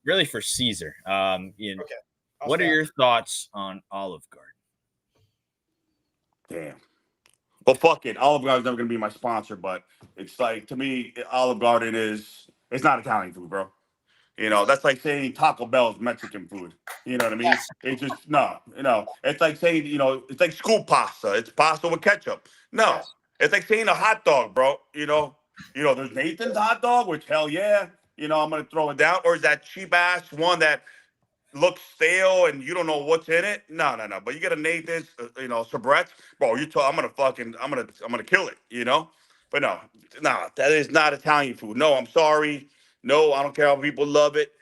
Really for Caesar. Okay. What are your thoughts on Olive Garden? Damn. Well, fuck it. Olive Garden's never gonna be my sponsor, but it's like, to me, Olive Garden it's not Italian food, bro. That's like saying Taco Bell is Mexican food. You know what I mean? It's just no. It's like saying, it's like school pasta. It's pasta with ketchup. No, it's like saying a hot dog, bro. There's Nathan's hot dog, which hell yeah, I'm gonna throw it down. Or is that cheap ass one that looks stale and you don't know what's in it? No. But you get a Nathan's, Sabrett's, bro. I'm gonna kill it. But no, that is not Italian food. No, I'm sorry. No, I don't care how people love it.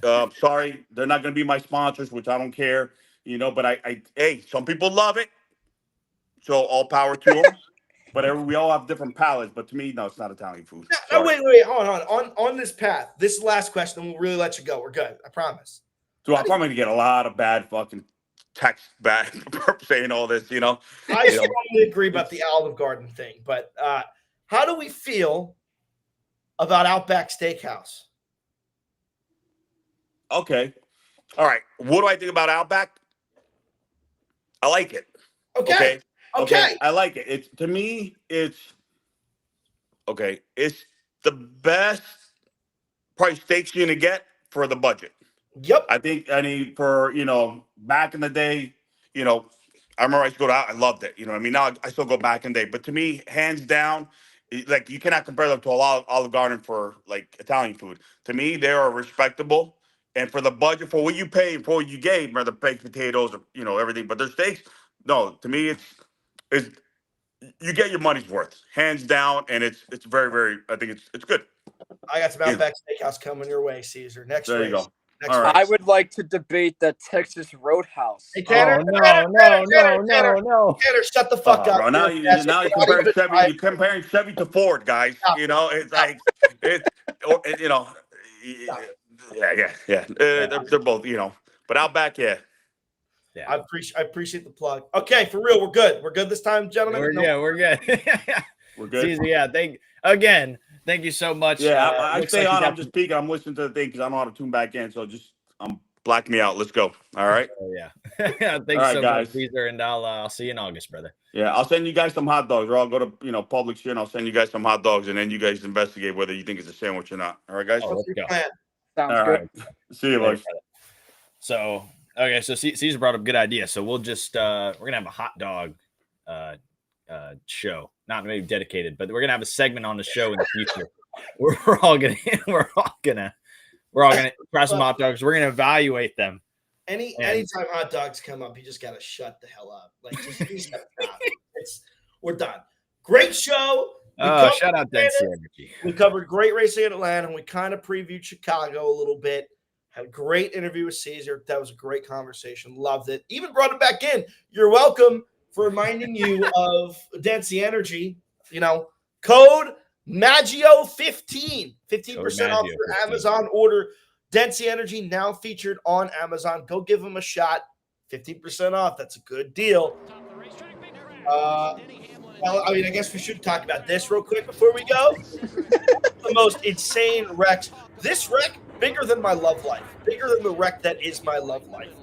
Sorry, they're not going to be my sponsors, which I don't care. But hey, some people love it. So all power to them. But we all have different palates. But to me, no, it's not Italian food. No, wait, hold on. On this path, this is the last question, and we'll really let you go. We're good. I promise. So I'm probably gonna get a lot of bad fucking text back for saying all this, you know. I strongly agree about the Olive Garden thing, but how do we feel about Outback Steakhouse? Okay. All right. What do I think about Outback? I like it. Okay. I like it. It's to me, it's okay. It's the best price steaks you're gonna get for the budget. Yep. I think for back in the day, I remember I used to go out. I loved it. You know what I mean? Now I still go back in the day, but to me, hands down, like you cannot compare them to a Olive Garden for like Italian food. To me, they are respectable, and for the budget, for what you pay, for what you gave, whether baked potatoes or everything, but their steaks, no, to me, it's you get your money's worth, hands down, and it's very very. I think it's good. I got some Outback Steakhouse coming your way, Caesar. Next there race. you go. Next All right. I would like to debate the Texas Roadhouse. Hey, Tanner, no, Tanner, shut the fuck up. Bro, now you're comparing Chevy. You're comparing Chevy to Ford, guys. Stop. It's like yeah. They're both, but Outback, yeah. I appreciate the plug. Okay, for real, we're good. We're good this time, gentlemen. We're good. We're good. Caesar, yeah. Thank you so much. Yeah, I stay on. I'm just peeking. I'm listening to the thing because I know how to tune back in. So just black me out. Let's go. All right. Oh, yeah. Thanks right, so guys. much, Caesar, and I'll see you in August, brother. Yeah, I'll send you guys some hot dogs, or I'll go to Publix here and I'll send you guys some hot dogs, and then you guys investigate whether you think it's a sandwich or not. All right, guys. Let's go. Sounds All good. right. See you, boys. So okay, so Caesar brought up a good idea. So we'll just we're gonna have a hot dog show, not maybe dedicated, but we're gonna have a segment on the show in the future. we're all gonna try some hot dogs. We're gonna evaluate them. Anytime hot dogs come up, you just gotta shut the hell up. Like just gotta stop. We're done. Great show. Shout out Density Energy. We covered great racing in Atlanta, and we kind of previewed Chicago a little bit. Had a great interview with Caesar. That was a great conversation. Loved it. Even brought him back in. You're welcome for reminding you of Density Energy. Code Maggio 15 15% off your Amazon order. Density Energy now featured on Amazon. Go give them a shot. 15% off. That's a good deal. I guess we should talk about this real quick before we go. The most insane wrecks. This wreck, bigger than my love life. Bigger than the wreck that is my love life.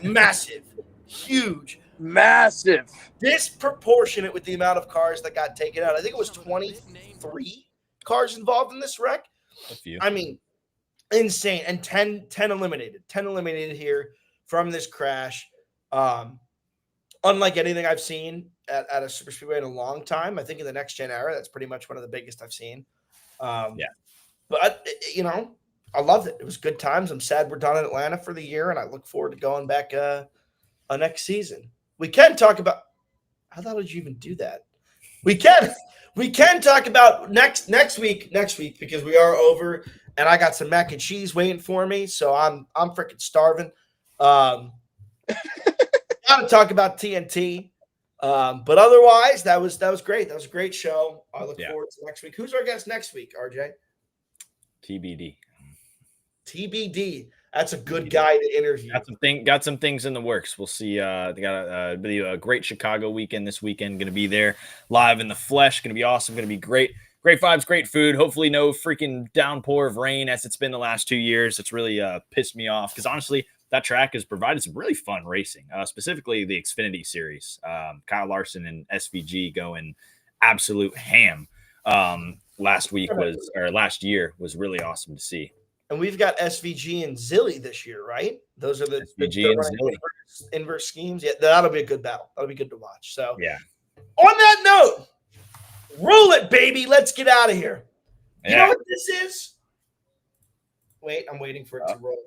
Massive. Huge. Massive. Disproportionate with the amount of cars that got taken out. I think it was 23 cars involved in this wreck. A few. I mean, insane. And 10 eliminated. 10 eliminated here from this crash. Unlike anything I've seen at a super speedway in a long time. I think in the next gen era, that's pretty much one of the biggest I've seen. But, I loved it. It was good times. I'm sad we're done in Atlanta for the year, and I look forward to going back next season. We can talk about – how the hell did you even do that? We can talk about next week because we are over, and I got some mac and cheese waiting for me, so I'm freaking starving. Got to talk about TNT. But otherwise, that was great. That was a great show. I look forward to next week. Who's our guest next week, RJ? TBD. That's a good guy to interview. Got some things in the works. We'll see. They got a great Chicago weekend this weekend. Going to be there live in the flesh. Going to be awesome. Going to be great. Great vibes, great food. Hopefully no freaking downpour of rain as it's been the last 2 years. It's really pissed me off because honestly, that track has provided some really fun racing, specifically the Xfinity Series. Kyle Larson and SVG going absolute ham. Last year was really awesome to see. And we've got SVG and Zilly this year, right? Those are the SVG and Zilly. Inverse schemes. Yeah, that'll be a good battle. That'll be good to watch. So, yeah. On that note, roll it, baby. Let's get out of here. Yeah. You know what this is? Wait, I'm waiting for it to roll.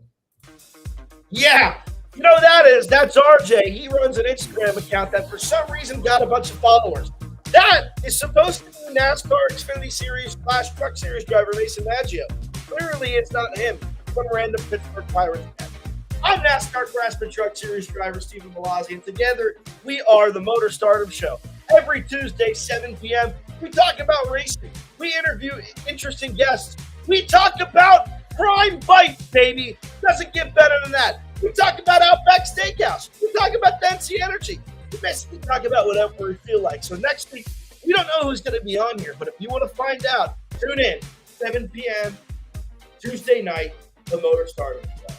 Yeah. You know what that is? That's RJ. He runs an Instagram account that for some reason got a bunch of followers. That is supposed to be NASCAR Xfinity Series / Truck Series driver Mason Maggio. Clearly, it's not him. Some random Pittsburgh Pirates fan. I'm NASCAR Craftsman Truck Series driver Stephen Malazzi, and together we are the Motor Stardom Show. Every Tuesday, 7 p.m., we talk about racing. We interview interesting guests. We talk about Prime Bite, baby. doesn't get better than that. We talk about Outback Steakhouse. We talk about NC Energy. We basically talk about whatever we feel like. So next week, we don't know who's going to be on here, but if you want to find out, tune in 7 p.m. Tuesday night, the Motor Stardom Show.